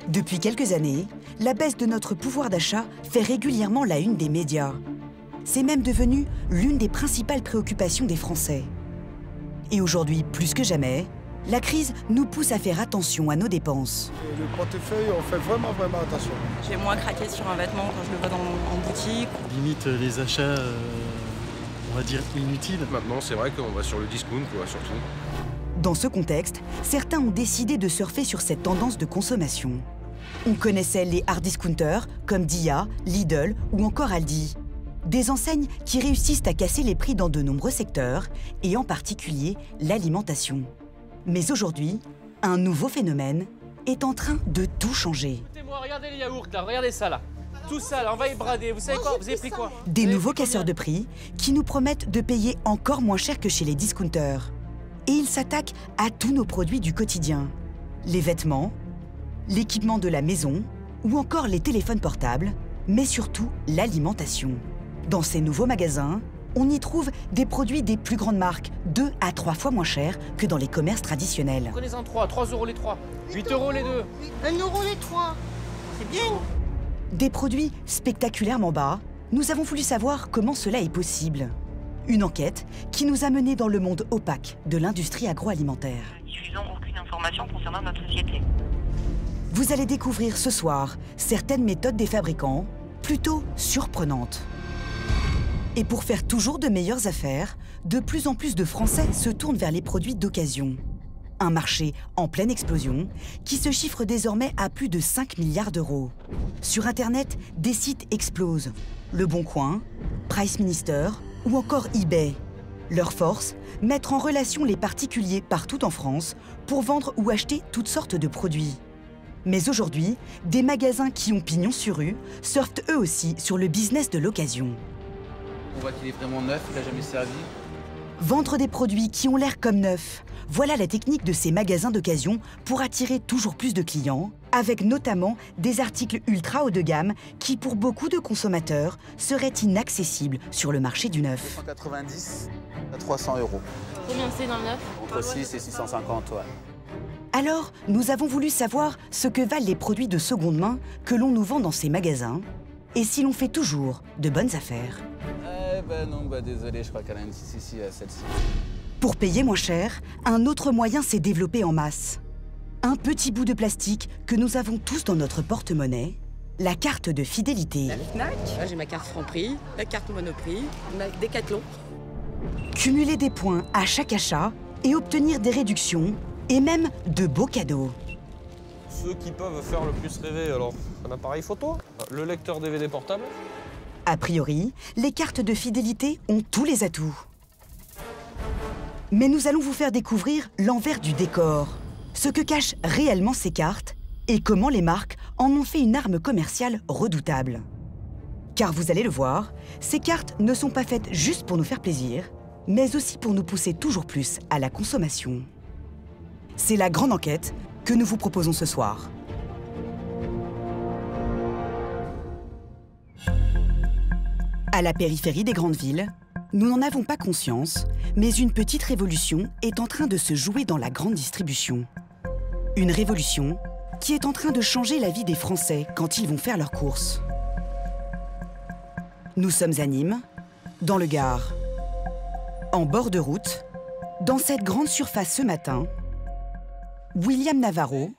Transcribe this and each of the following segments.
Depuis quelques années, la baisse de notre pouvoir d'achat fait régulièrement la une des médias. C'est même devenu l'une des principales préoccupations des Français. Et aujourd'hui, plus que jamais, la crise nous pousse à faire attention à nos dépenses. Le portefeuille, on fait vraiment attention. J'ai moins craqué sur un vêtement quand je le vois en boutique. Limite les achats, on va dire, inutiles. Maintenant, c'est vrai qu'on va sur le discount, quoi, surtout. Dans ce contexte, certains ont décidé de surfer sur cette tendance de consommation. On connaissait les hard discounters comme Dia, Lidl ou encore Aldi. Des enseignes qui réussissent à casser les prix dans de nombreux secteurs, et en particulier l'alimentation. Mais aujourd'hui, un nouveau phénomène est en train de tout changer. Écoutez-moi, regardez les yaourts là, regardez ça là. Tout ça là, on va y brader. Vous savez quoi? Vous avez pris quoi? Des nouveaux casseurs de prix qui nous promettent de payer encore moins cher que chez les discounters. Et ils s'attaquent à tous nos produits du quotidien. Les vêtements, l'équipement de la maison ou encore les téléphones portables, mais surtout l'alimentation. Dans ces nouveaux magasins, on y trouve des produits des plus grandes marques, 2 à 3 fois moins chers que dans les commerces traditionnels. Prenez-en 3, 3 € les 3, 8 € les 2. 1 € les 3. C'est bien. Des produits spectaculairement bas, nous avons voulu savoir comment cela est possible. Une enquête qui nous a menés dans le monde opaque de l'industrie agroalimentaire. Nous ne diffusons aucune information concernant notre société. Vous allez découvrir ce soir certaines méthodes des fabricants, plutôt surprenantes. Et pour faire toujours de meilleures affaires, de plus en plus de Français se tournent vers les produits d'occasion. Un marché en pleine explosion qui se chiffre désormais à plus de 5 milliards d'euros. Sur Internet, des sites explosent. Le Bon Coin, Price Minister ou encore eBay. Leur force, mettre en relation les particuliers partout en France pour vendre ou acheter toutes sortes de produits. Mais aujourd'hui, des magasins qui ont pignon sur rue surfent eux aussi sur le business de l'occasion. On voit qu'il est vraiment neuf, il n'a jamais servi. Vendre des produits qui ont l'air comme neufs. Voilà la technique de ces magasins d'occasion pour attirer toujours plus de clients, avec notamment des articles ultra haut de gamme qui, pour beaucoup de consommateurs, seraient inaccessibles sur le marché du neuf. 190 à 300 €. Combien c'est dans le neuf? Entre 6 et 650, ouais. Alors, nous avons voulu savoir ce que valent les produits de seconde main que l'on nous vend dans ces magasins et si l'on fait toujours de bonnes affaires. Non, désolé, je crois qu'elle a une 6 ici, celle-ci. Pour payer moins cher, un autre moyen s'est développé en masse. Un petit bout de plastique que nous avons tous dans notre porte-monnaie, la carte de fidélité. La Fnac, j'ai ma carte Franprix, la carte Monoprix, ma Décathlon. Cumuler des points à chaque achat et obtenir des réductions et même de beaux cadeaux. Ceux qui peuvent faire le plus rêver, alors, un appareil photo, le lecteur DVD portable. A priori, les cartes de fidélité ont tous les atouts. Mais nous allons vous faire découvrir l'envers du décor, ce que cachent réellement ces cartes et comment les marques en ont fait une arme commerciale redoutable. Car vous allez le voir, ces cartes ne sont pas faites juste pour nous faire plaisir, mais aussi pour nous pousser toujours plus à la consommation. C'est la grande enquête que nous vous proposons ce soir. À la périphérie des grandes villes, nous n'en avons pas conscience, mais une petite révolution est en train de se jouer dans la grande distribution. Une révolution qui est en train de changer la vie des Français quand ils vont faire leurs courses. Nous sommes à Nîmes, dans le Gard. En bord de route, dans cette grande surface ce matin, William Navarro,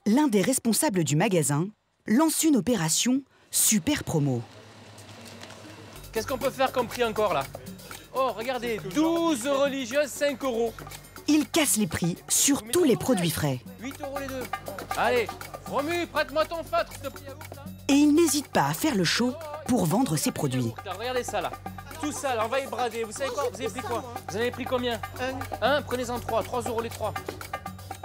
l'un des responsables du magasin, lance une opération super promo. Qu'est-ce qu'on peut faire comme prix encore là? Oh, regardez, 12 € religieuses, 5 €. Il casse les prix sur tous les produits frais. 8 € les 2. Allez, Romu, prête-moi ton feutre, s'il te plaît. Et il n'hésite pas à faire le show pour vendre ses produits. Regardez ça là. Tout ça là, on va y brader. Vous savez quoi? Vous avez pris quoi? Vous avez pris combien? Un, prenez-en 3, 3 € les 3.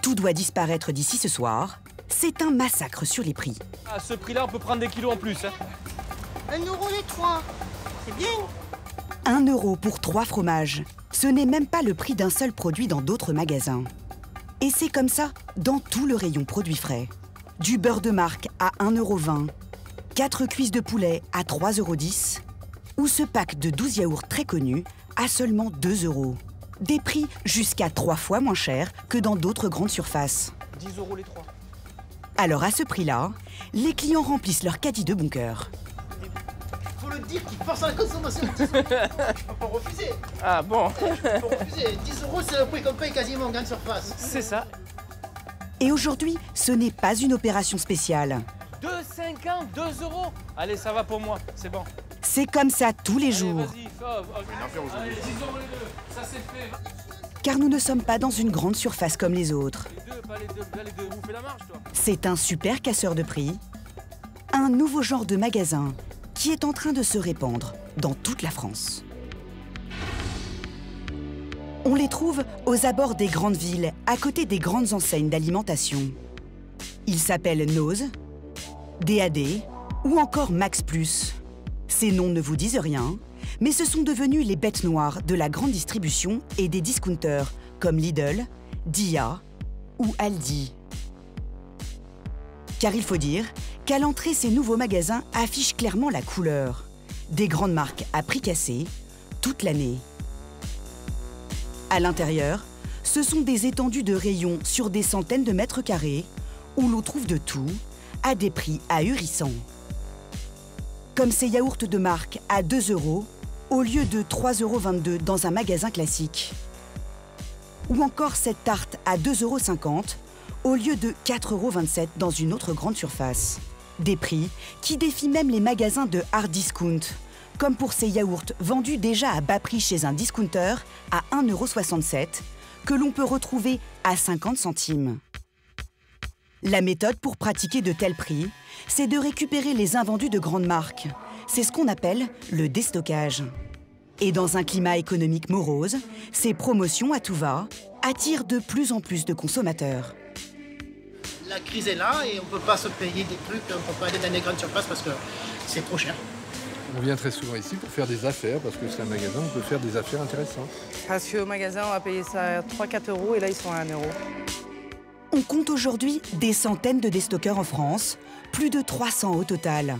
Tout doit disparaître d'ici ce soir. C'est un massacre sur les prix. À ce prix-là, on peut prendre des kilos en plus. 1 € les 3. C'est bien. 1 € pour 3 fromages. Ce n'est même pas le prix d'un seul produit dans d'autres magasins. Et c'est comme ça dans tout le rayon produits frais. Du beurre de marque à 1,20 €, 4 cuisses de poulet à 3,10 € ou ce pack de 12 yaourts très connus à seulement 2 €. Des prix jusqu'à 3 fois moins chers que dans d'autres grandes surfaces. 10 € les 3. Alors à ce prix-là, les clients remplissent leur caddie de bon cœur. Faut le dire qu'il force à la consommation. Je peux pas refuser. Ah bon? Je peux pas refuser. 10 €, c'est le prix qu'on paye quasiment en grande surface. C'est ça. Et aujourd'hui, ce n'est pas une opération spéciale. 2,50, 2 €. Allez, ça va pour moi, c'est bon. C'est comme ça tous les jours. Allez, vas-y, allez, 10 € les deux, ça c'est fait. Car nous ne sommes pas dans une grande surface comme les autres. Les deux, pas les deux, pas les deux. Vous faites la marche, toi? C'est un super casseur de prix, un nouveau genre de magasin qui est en train de se répandre dans toute la France. On les trouve aux abords des grandes villes, à côté des grandes enseignes d'alimentation. Ils s'appellent Nose, DAD ou encore Max Plus. Ces noms ne vous disent rien, mais ce sont devenus les bêtes noires de la grande distribution et des discounters comme Lidl, Dia ou Aldi. Car il faut dire qu'à l'entrée, ces nouveaux magasins affichent clairement la couleur. Des grandes marques à prix cassé, toute l'année. À l'intérieur, ce sont des étendues de rayons sur des centaines de mètres carrés où l'on trouve de tout à des prix ahurissants. Comme ces yaourts de marque à 2 € au lieu de 3,22 € dans un magasin classique. Ou encore cette tarte à 2,50 € au lieu de 4,27 € dans une autre grande surface. Des prix qui défient même les magasins de hard discount, comme pour ces yaourts vendus déjà à bas prix chez un discounter à 1,67 € que l'on peut retrouver à 50 centimes. La méthode pour pratiquer de tels prix, c'est de récupérer les invendus de grandes marques. C'est ce qu'on appelle le déstockage. Et dans un climat économique morose, ces promotions à tout va attirent de plus en plus de consommateurs. La crise est là et on ne peut pas se payer des trucs, on ne peut pas aller dans les grandes surfaces parce que c'est trop cher. On vient très souvent ici pour faire des affaires, parce que c'est un magasin où on peut faire des affaires intéressantes. Parce qu'au magasin, on va payer ça 3-4 € et là, ils sont à 1 €. On compte aujourd'hui des centaines de déstockeurs en France, plus de 300 au total.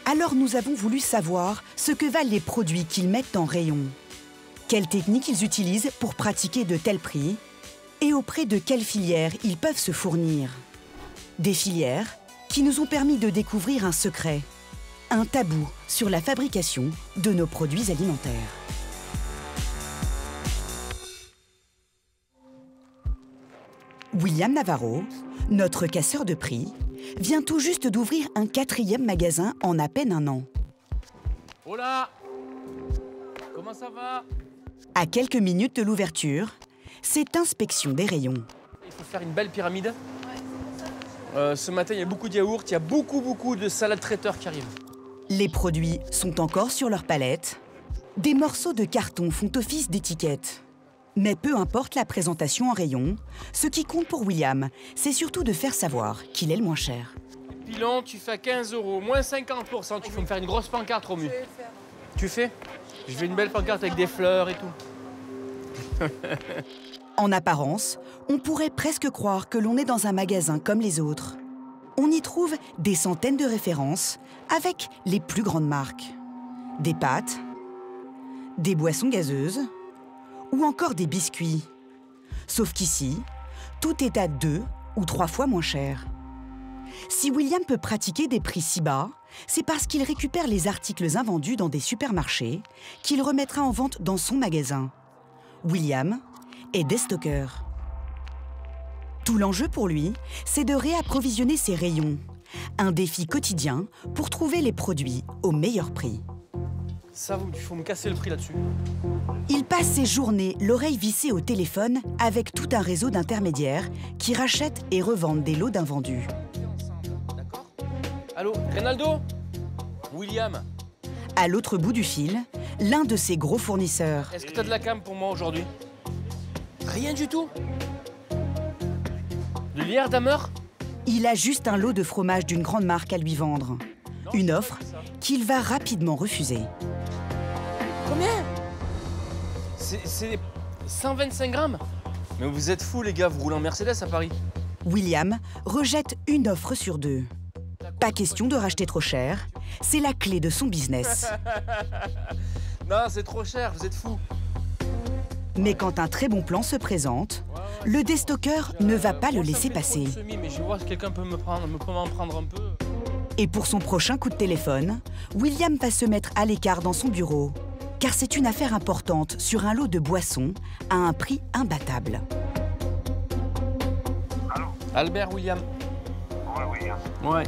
Alors nous avons voulu savoir ce que valent les produits qu'ils mettent en rayon. Quelles techniques ils utilisent pour pratiquer de tels prix et auprès de quelles filières ils peuvent se fournir. Des filières qui nous ont permis de découvrir un secret, un tabou sur la fabrication de nos produits alimentaires. William Navarro, notre casseur de prix, vient tout juste d'ouvrir un 4e magasin en à peine un an. Hola! Comment ça va? À quelques minutes de l'ouverture, c'est inspection des rayons. Il faut faire une belle pyramide. Ce matin, il y a beaucoup de yaourts, il y a beaucoup de salades traiteurs qui arrivent. Les produits sont encore sur leur palette. Des morceaux de carton font office d'étiquette. Mais peu importe la présentation en rayon, ce qui compte pour William, c'est surtout de faire savoir qu'il est le moins cher. Pilon, tu fais 15 €, moins 50%. Tu faut me faire une grosse pancarte, Romu. Tu fais? Je veux une belle pancarte avec des fleurs et tout. En apparence, on pourrait presque croire que l'on est dans un magasin comme les autres. On y trouve des centaines de références avec les plus grandes marques. Des pâtes, des boissons gazeuses ou encore des biscuits. Sauf qu'ici, tout est à 2 ou 3 fois moins cher. Si William peut pratiquer des prix si bas, c'est parce qu'il récupère les articles invendus dans des supermarchés qu'il remettra en vente dans son magasin. William est déstockeur. Tout l'enjeu pour lui, c'est de réapprovisionner ses rayons. Un défi quotidien pour trouver les produits au meilleur prix. Ça, il faut me casser le prix là-dessus. Il passe ses journées l'oreille vissée au téléphone avec tout un réseau d'intermédiaires qui rachètent et revendent des lots d'invendus. D'accord? Allô, Reynaldo? William? À l'autre bout du fil, l'un de ses gros fournisseurs. Est-ce que tu as de la cam pour moi aujourd'hui? Rien du tout? De l'Ierdamer? Il a juste un lot de fromage d'une grande marque à lui vendre. Une offre qu'il va rapidement refuser. Combien? C'est 125 grammes? Mais vous êtes fous, les gars, vous roulez en Mercedes à Paris. William rejette une offre sur 2. Pas question de racheter trop cher, c'est la clé de son business. Non, c'est trop cher, vous êtes fous. Mais quand un très bon plan se présente, le déstockeur ne va pas le laisser passer. Mais je vois si quelqu'un peut m'en prendre un peu. Et pour son prochain coup de téléphone, William va se mettre à l'écart dans son bureau, car c'est une affaire importante sur un lot de boissons à un prix imbattable. Albert, William. Ouais, William. Ouais.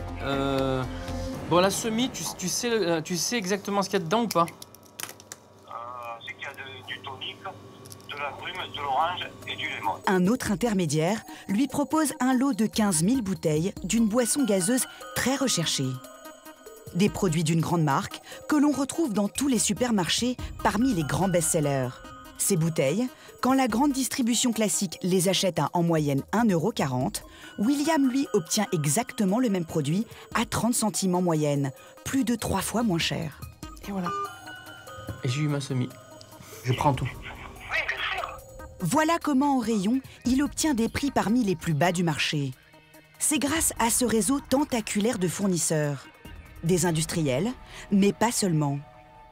Bon, la semis, tu sais exactement ce qu'il y a dedans ou pas? C'est qu'il y a du tonique, de la brume, de l'orange et du lemon. Un autre intermédiaire lui propose un lot de 15 000 bouteilles d'une boisson gazeuse très recherchée. Des produits d'une grande marque que l'on retrouve dans tous les supermarchés parmi les grands best-sellers. Ces bouteilles, quand la grande distribution classique les achète à en moyenne 1,40 €, William, lui, obtient exactement le même produit à 30 centimes en moyenne, plus de 3 fois moins cher. Et voilà. Et j'ai eu ma semis. Je prends tout. Voilà comment, en rayon, il obtient des prix parmi les plus bas du marché. C'est grâce à ce réseau tentaculaire de fournisseurs. Des industriels, mais pas seulement.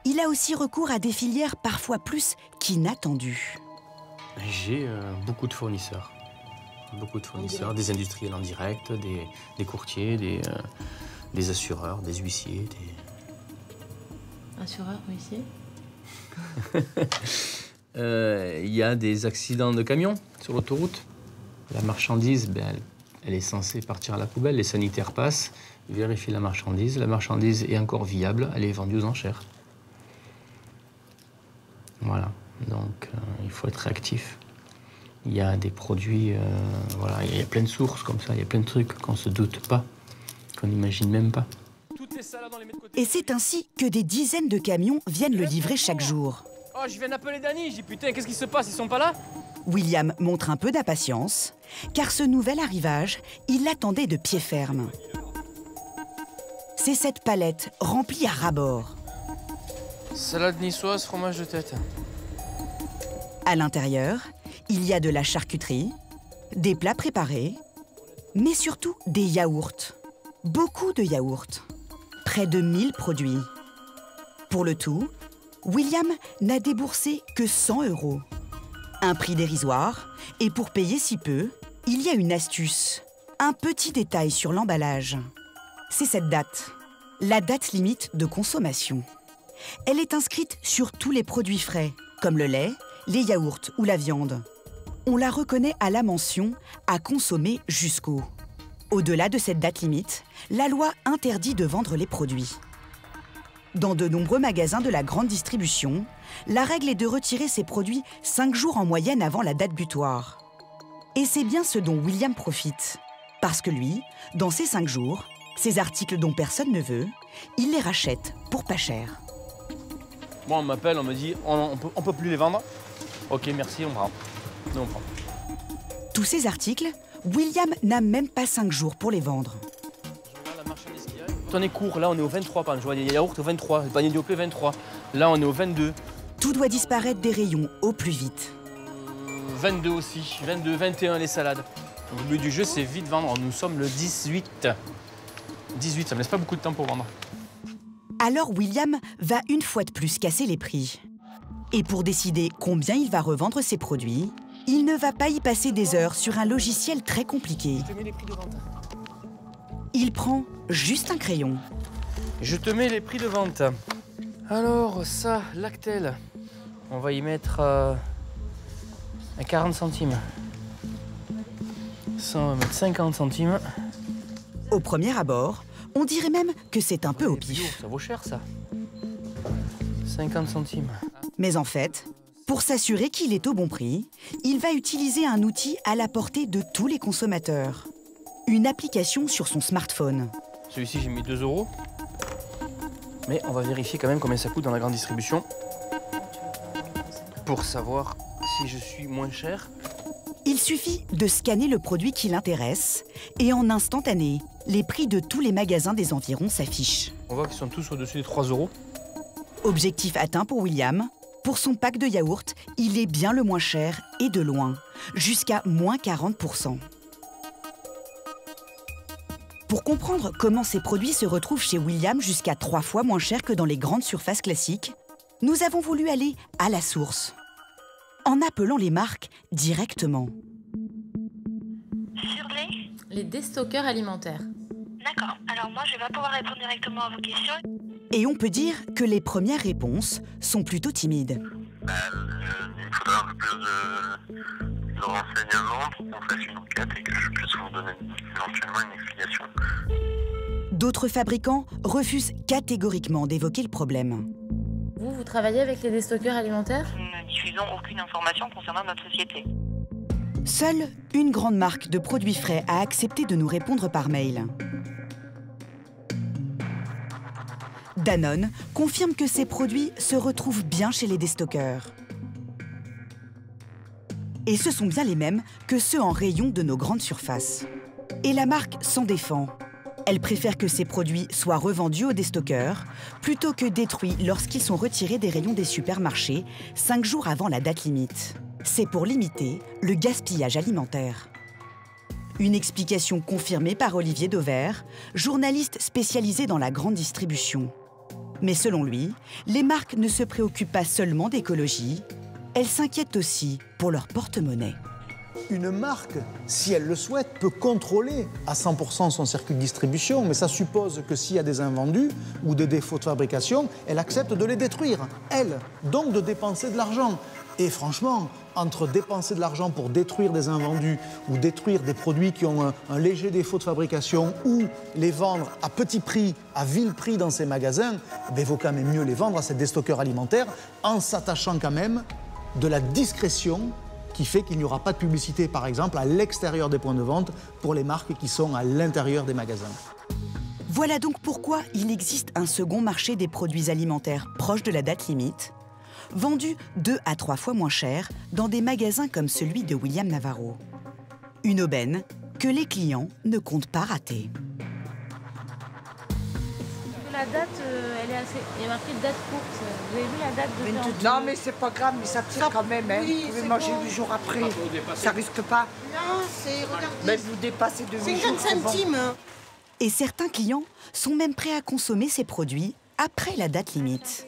Il a aussi recours à des filières parfois plus qu'inattendues. J'ai beaucoup de fournisseurs. Beaucoup de fournisseurs, des industriels en direct, des courtiers, des assureurs, des huissiers. Assureur, huissier. Il y a des accidents de camions sur l'autoroute. La marchandise, elle est censée partir à la poubelle. Les sanitaires passent, vérifient la marchandise. La marchandise est encore viable, elle est vendue aux enchères. Voilà, donc il faut être réactif. Il y a des produits, voilà, il y a plein de sources comme ça, il y a plein de trucs qu'on ne se doute pas, qu'on n'imagine même pas. Et c'est ainsi que des dizaines de camions viennent le livrer chaque jour. Oh, je viens d'appeler Dany, je dis putain, qu'est-ce qui se passe, ils sont pas là? William montre un peu d'impatience, car ce nouvel arrivage, il l'attendait de pied ferme. C'est cette palette remplie à ras-bord. Salade niçoise, fromage de tête. À l'intérieur, il y a de la charcuterie, des plats préparés, mais surtout des yaourts. Beaucoup de yaourts. Près de 1000 produits. Pour le tout, William n'a déboursé que 100 €. Un prix dérisoire, et pour payer si peu, il y a une astuce. Un petit détail sur l'emballage. C'est cette date, la date limite de consommation. Elle est inscrite sur tous les produits frais, comme le lait, les yaourts ou la viande. On la reconnaît à la mention « à consommer jusqu'au ». Au-delà de cette date limite, la loi interdit de vendre les produits. Dans de nombreux magasins de la grande distribution, la règle est de retirer ces produits 5 jours en moyenne avant la date butoir. Et c'est bien ce dont William profite. Parce que lui, dans ces 5 jours, ces articles dont personne ne veut, il les rachète pour pas cher. Moi, on m'appelle, on me dit on peut plus les vendre. Ok, merci, on prend. Nous, on prend. Tous ces articles, William n'a même pas 5 jours pour les vendre. On est court, là on est au 23, par exemple. Je vois des yaourts au 23, le panier de Diopé 23. Là on est au 22. Tout doit disparaître des rayons au plus vite. 22 aussi, 22, 21 les salades. Donc, le but du jeu c'est vite vendre, nous sommes le 18. 18, ça me laisse pas beaucoup de temps pour vendre. Alors William va une fois de plus casser les prix. Et pour décider combien il va revendre ses produits, il ne va pas y passer des heures sur un logiciel très compliqué. Je te mets les prix de vente. Il prend juste un crayon. Je te mets les prix de vente. Alors ça, Lactel, on va y mettre à 40 centimes. Ça, on va mettre 50 centimes. Au premier abord, on dirait même que c'est un peu au pif. Ça vaut cher ça. 50 centimes. Mais en fait, pour s'assurer qu'il est au bon prix, il va utiliser un outil à la portée de tous les consommateurs. Une application sur son smartphone. Celui-ci, j'ai mis 2 €. Mais on va vérifier quand même combien ça coûte dans la grande distribution. Pour savoir si je suis moins cher. Il suffit de scanner le produit qui l'intéresse et en instantané, les prix de tous les magasins des environs s'affichent. On voit qu'ils sont tous au-dessus des 3 €. Objectif atteint pour William. Pour son pack de yaourts, il est bien le moins cher et de loin, jusqu'à moins 40%. Pour comprendre comment ces produits se retrouvent chez William jusqu'à 3 fois moins cher que dans les grandes surfaces classiques, nous avons voulu aller à la source. en appelant les marques directement. Sur les déstockeurs alimentaires. D'accord. Alors moi, je vais pas pouvoir répondre directement à vos questions. Et on peut dire que les premières réponses sont plutôt timides. Il me faudra un peu plus de renseignements pour qu'on fasse une enquête et que je puisse vous donner éventuellement une explication. D'autres fabricants refusent catégoriquement d'évoquer le problème. Vous travaillez avec les déstockeurs alimentaires? Nous ne diffusons aucune information concernant notre société. Seule une grande marque de produits frais a accepté de nous répondre par mail. Danone confirme que ces produits se retrouvent bien chez les déstockeurs. Et ce sont bien les mêmes que ceux en rayon de nos grandes surfaces. Et la marque s'en défend. Elle préfère que ces produits soient revendus aux déstockeurs plutôt que détruits lorsqu'ils sont retirés des rayons des supermarchés 5 jours avant la date limite. C'est pour limiter le gaspillage alimentaire. Une explication confirmée par Olivier Dauvert, journaliste spécialisé dans la grande distribution. Mais selon lui, les marques ne se préoccupent pas seulement d'écologie, elles s'inquiètent aussi pour leur porte-monnaie. Une marque, si elle le souhaite, peut contrôler à 100% son circuit de distribution, mais ça suppose que s'il y a des invendus ou des défauts de fabrication, elle accepte de les détruire, elle, donc de dépenser de l'argent. Et franchement, entre dépenser de l'argent pour détruire des invendus ou détruire des produits qui ont un léger défaut de fabrication ou les vendre à petit prix, à vil prix dans ces magasins, il vaut quand même mieux les vendre à ces déstockeurs alimentaires en s'attachant quand même de la discrétion qui fait qu'il n'y aura pas de publicité, par exemple, à l'extérieur des points de vente pour les marques qui sont à l'intérieur des magasins. Voilà donc pourquoi il existe un second marché des produits alimentaires proches de la date limite, vendus 2 à 3 fois moins cher dans des magasins comme celui de William Navarro. Une aubaine que les clients ne comptent pas rater. La date, elle est assez... il y a marqué date courte. Vous avez vu la date de fermeture? Non, mais c'est pas grave, mais ça tire quand même. Hein. Oui, vous pouvez manger 8 jours après. Ça risque pas. Non, c'est... Regardez. Même vous dépassez de 8 jours. 50 centimes. Et certains clients sont même prêts à consommer ces produits après la date limite.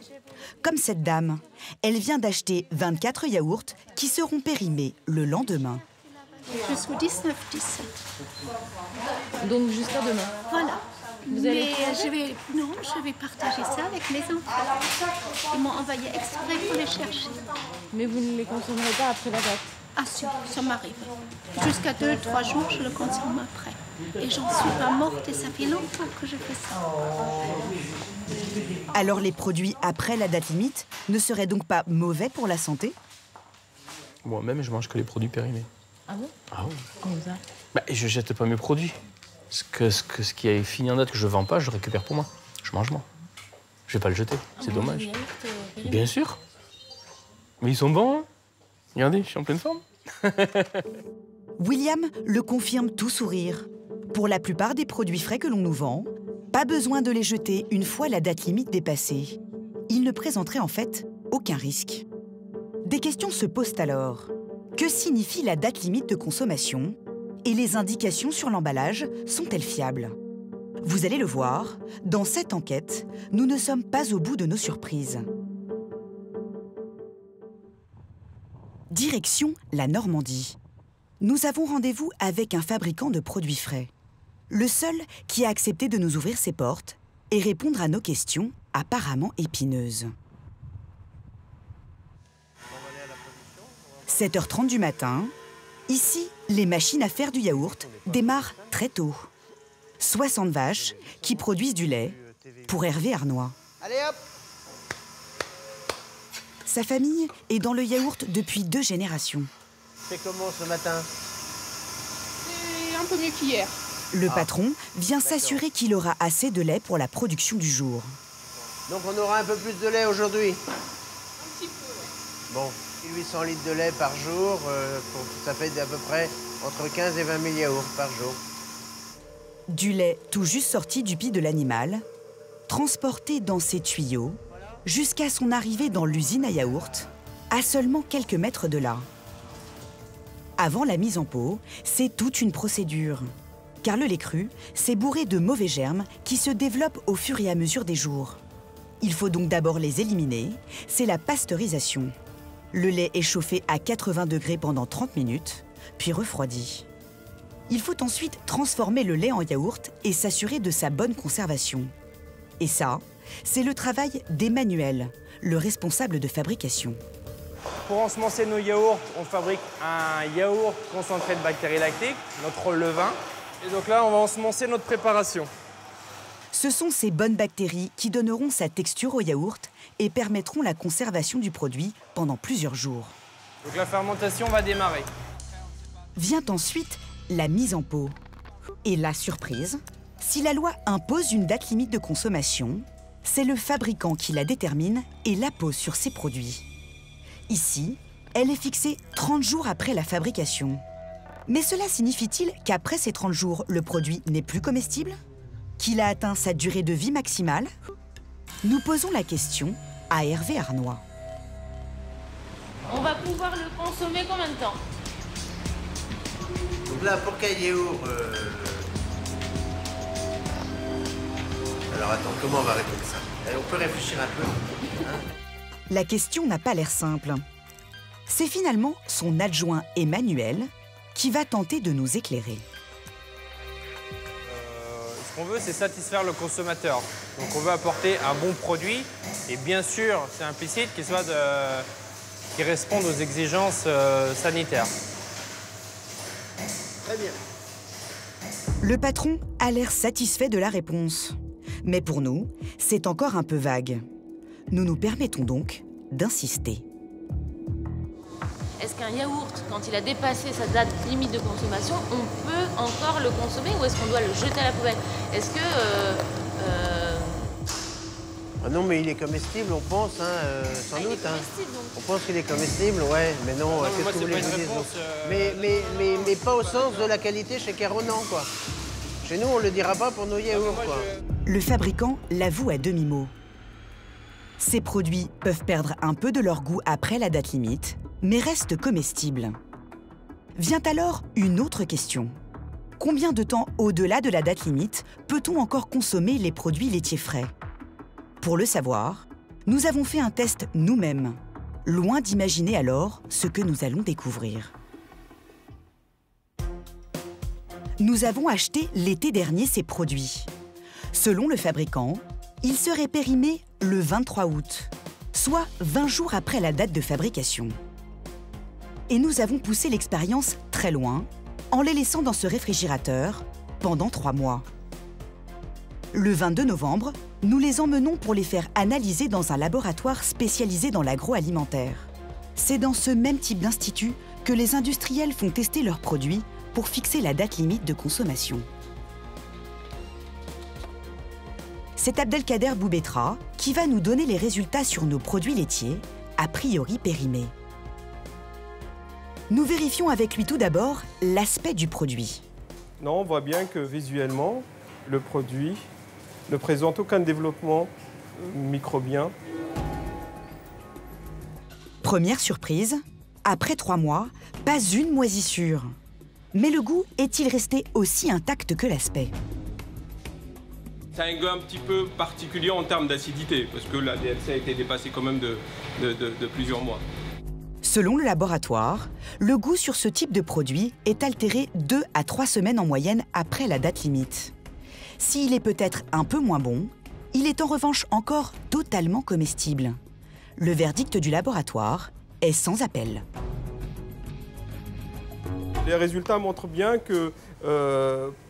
Comme cette dame, elle vient d'acheter 24 yaourts qui seront périmés le lendemain. Jusqu'au 19-17. Donc jusqu'à demain. Voilà. Vous Mais allez je vais partager ça avec mes enfants. Ils m'ont envoyé exprès pour les chercher. Mais vous ne les consommerez pas après la date? Ah si, ça m'arrive. Jusqu'à 2-3 jours, je le consomme après. Et j'en suis pas morte et ça fait longtemps que je fais ça. Alors les produits après la date limite ne seraient donc pas mauvais pour la santé? Moi-même, je mange que les produits périmés. Ah bon? Ah oui. Comment ça? Bah, je jette pas mes produits. Ce qui est fini en date que je vends pas, je le récupère pour moi. Je mange moi. Je vais pas le jeter, c'est dommage. Bien sûr. Mais ils sont bons, hein. Regardez, je suis en pleine forme. William le confirme tout sourire. Pour la plupart des produits frais que l'on nous vend, pas besoin de les jeter une fois la date limite dépassée. Ils ne présenteraient en fait aucun risque. Des questions se posent alors. Que signifie la date limite de consommation ? Et les indications sur l'emballage sont-elles fiables? Vous allez le voir, dans cette enquête, nous ne sommes pas au bout de nos surprises. Direction la Normandie. Nous avons rendez-vous avec un fabricant de produits frais. Le seul qui a accepté de nous ouvrir ses portes et répondre à nos questions apparemment épineuses. 7h30 du matin, ici, les machines à faire du yaourt démarrent très tôt. 60 vaches qui produisent du lait pour Hervé Arnois. Allez hop! Sa famille est dans le yaourt depuis 2 générations. C'est comment ce matin? C'est un peu mieux qu'hier. Le patron vient s'assurer qu'il aura assez de lait pour la production du jour. Donc on aura un peu plus de lait aujourd'hui? Un petit peu, Bon, 800 litres de lait par jour, ça fait à peu près entre 15 et 20 000 yaourts par jour. Du lait tout juste sorti du pis de l'animal, transporté dans ses tuyaux, jusqu'à son arrivée dans l'usine à yaourt, à seulement quelques mètres de là. Avant la mise en pot, c'est toute une procédure. Car le lait cru, c'est bourré de mauvais germes qui se développent au fur et à mesure des jours. Il faut donc d'abord les éliminer, c'est la pasteurisation. Le lait est chauffé à 80 degrés pendant 30 minutes, puis refroidi. Il faut ensuite transformer le lait en yaourt et s'assurer de sa bonne conservation. Et ça, c'est le travail d'Emmanuel, le responsable de fabrication. Pour ensemencer nos yaourts, on fabrique un yaourt concentré de bactéries lactiques, notre levain. Et donc là, on va ensemencer notre préparation. Ce sont ces bonnes bactéries qui donneront sa texture au yaourt et permettront la conservation du produit pendant plusieurs jours. Donc la fermentation va démarrer. Vient ensuite la mise en pot. Et la surprise, si la loi impose une date limite de consommation, c'est le fabricant qui la détermine et la pose sur ses produits. Ici, elle est fixée 30 jours après la fabrication. Mais cela signifie-t-il qu'après ces 30 jours, le produit n'est plus comestible? Qu'il a atteint sa durée de vie maximale? Nous posons la question à Hervé Arnois. On va pouvoir le consommer combien de temps? Donc là, pour qu'un yaourt... Alors attends, comment on va répondre ça? On peut réfléchir un peu. Hein? La question n'a pas l'air simple. C'est finalement son adjoint Emmanuel qui va tenter de nous éclairer. Ce qu'on veut, c'est satisfaire le consommateur. Donc on veut apporter un bon produit et bien sûr, c'est implicite qu'il réponde aux exigences sanitaires. Très bien. Le patron a l'air satisfait de la réponse. Mais pour nous, c'est encore un peu vague. Nous nous permettons donc d'insister. Est-ce qu'un yaourt, quand il a dépassé sa date limite de consommation, on peut encore le consommer ou est-ce qu'on doit le jeter à la poubelle? Est-ce que... Ah non, mais il est comestible, on pense, hein, sans doute. Hein. On pense qu'il est comestible, ouais, mais non, qu'est-ce que vous voulez que je dise? Mais pas au sens de la qualité chez Caronan, quoi. Chez nous, on le dira pas pour nos yaourts, quoi. Le fabricant l'avoue à demi-mot. Ces produits peuvent perdre un peu de leur goût après la date limite, mais restent comestibles. Vient alors une autre question. Combien de temps au-delà de la date limite peut-on encore consommer les produits laitiers frais? Pour le savoir, nous avons fait un test nous-mêmes, loin d'imaginer alors ce que nous allons découvrir. Nous avons acheté l'été dernier ces produits. Selon le fabricant, ils seraient périmés le 23 août, soit 20 jours après la date de fabrication. Et nous avons poussé l'expérience très loin en les laissant dans ce réfrigérateur pendant 3 mois. Le 22 novembre, nous les emmenons pour les faire analyser dans un laboratoire spécialisé dans l'agroalimentaire. C'est dans ce même type d'institut que les industriels font tester leurs produits pour fixer la date limite de consommation. C'est Abdelkader Boubetra qui va nous donner les résultats sur nos produits laitiers, a priori périmés. Nous vérifions avec lui tout d'abord l'aspect du produit. Non, on voit bien que visuellement, le produit ne présente aucun développement microbien. Première surprise, après 3 mois, pas une moisissure. Mais le goût est-il resté aussi intact que l'aspect? Ça a un goût un petit peu particulier en termes d'acidité, parce que la DLC a été dépassée quand même de plusieurs mois. Selon le laboratoire, le goût sur ce type de produit est altéré 2 à 3 semaines en moyenne après la date limite. S'il est peut-être un peu moins bon, il est en revanche encore totalement comestible. Le verdict du laboratoire est sans appel. Les résultats montrent bien que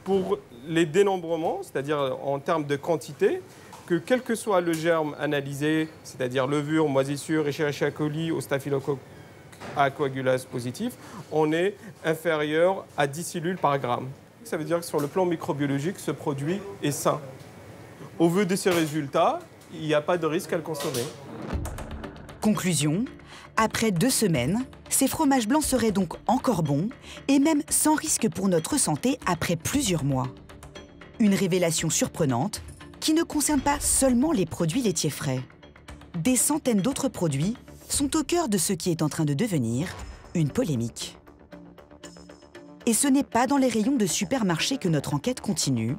pour les dénombrements, c'est-à-dire en termes de quantité, que quel que soit le germe analysé, c'est-à-dire levure, moisissure, Escherichia coli ou Staphylococcus coagulase positif, on est inférieur à 10 cellules par gramme. Ça veut dire que sur le plan microbiologique, ce produit est sain. Au vu de ces résultats, il n'y a pas de risque à le consommer. Conclusion, après 2 semaines, ces fromages blancs seraient donc encore bons et même sans risque pour notre santé après plusieurs mois. Une révélation surprenante qui ne concerne pas seulement les produits laitiers frais. Des centaines d'autres produits sont au cœur de ce qui est en train de devenir une polémique. Et ce n'est pas dans les rayons de supermarchés que notre enquête continue,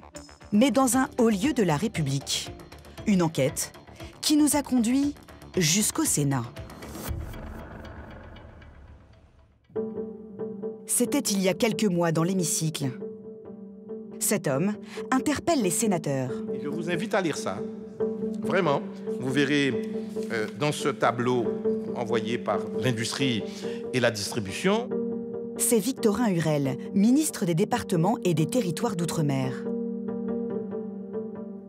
mais dans un haut lieu de la République. Une enquête qui nous a conduits jusqu'au Sénat. C'était il y a quelques mois dans l'hémicycle. Cet homme interpelle les sénateurs. Je vous invite à lire ça. Vraiment, vous verrez dans ce tableau envoyé par l'industrie et la distribution. C'est Victorin Hurel, ministre des départements et des territoires d'outre-mer.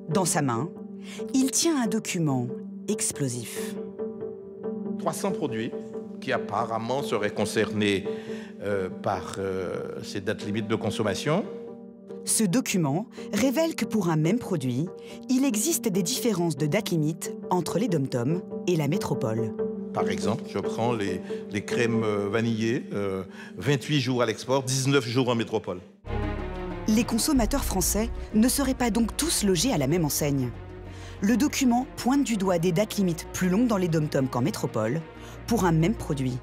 Dans sa main, il tient un document explosif. 300 produits qui apparemment seraient concernés par ces dates limites de consommation. Ce document révèle que pour un même produit, il existe des différences de date limite entre les dom-toms et la métropole. Par exemple, je prends les crèmes vanillées, 28 jours à l'export, 19 jours en métropole. Les consommateurs français ne seraient pas donc tous logés à la même enseigne. Le document pointe du doigt des dates limites plus longues dans les dom-toms qu'en métropole pour un même produit.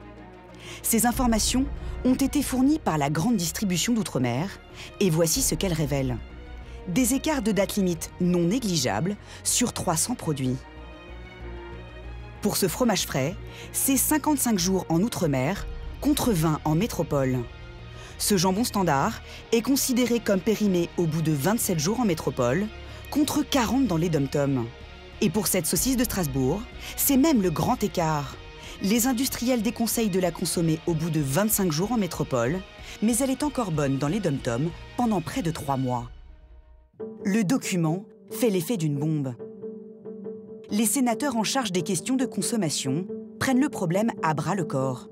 Ces informations ont été fournies par la grande distribution d'outre-mer et voici ce qu'elles révèlent. Des écarts de date limite non négligeables sur 300 produits. Pour ce fromage frais, c'est 55 jours en outre-mer contre 20 en métropole. Ce jambon standard est considéré comme périmé au bout de 27 jours en métropole contre 40 dans les dom-toms. Et pour cette saucisse de Strasbourg, c'est même le grand écart. Les industriels déconseillent de la consommer au bout de 25 jours en métropole, mais elle est encore bonne dans les dom-toms pendant près de 3 mois. Le document fait l'effet d'une bombe. Les sénateurs en charge des questions de consommation prennent le problème à bras-le-corps.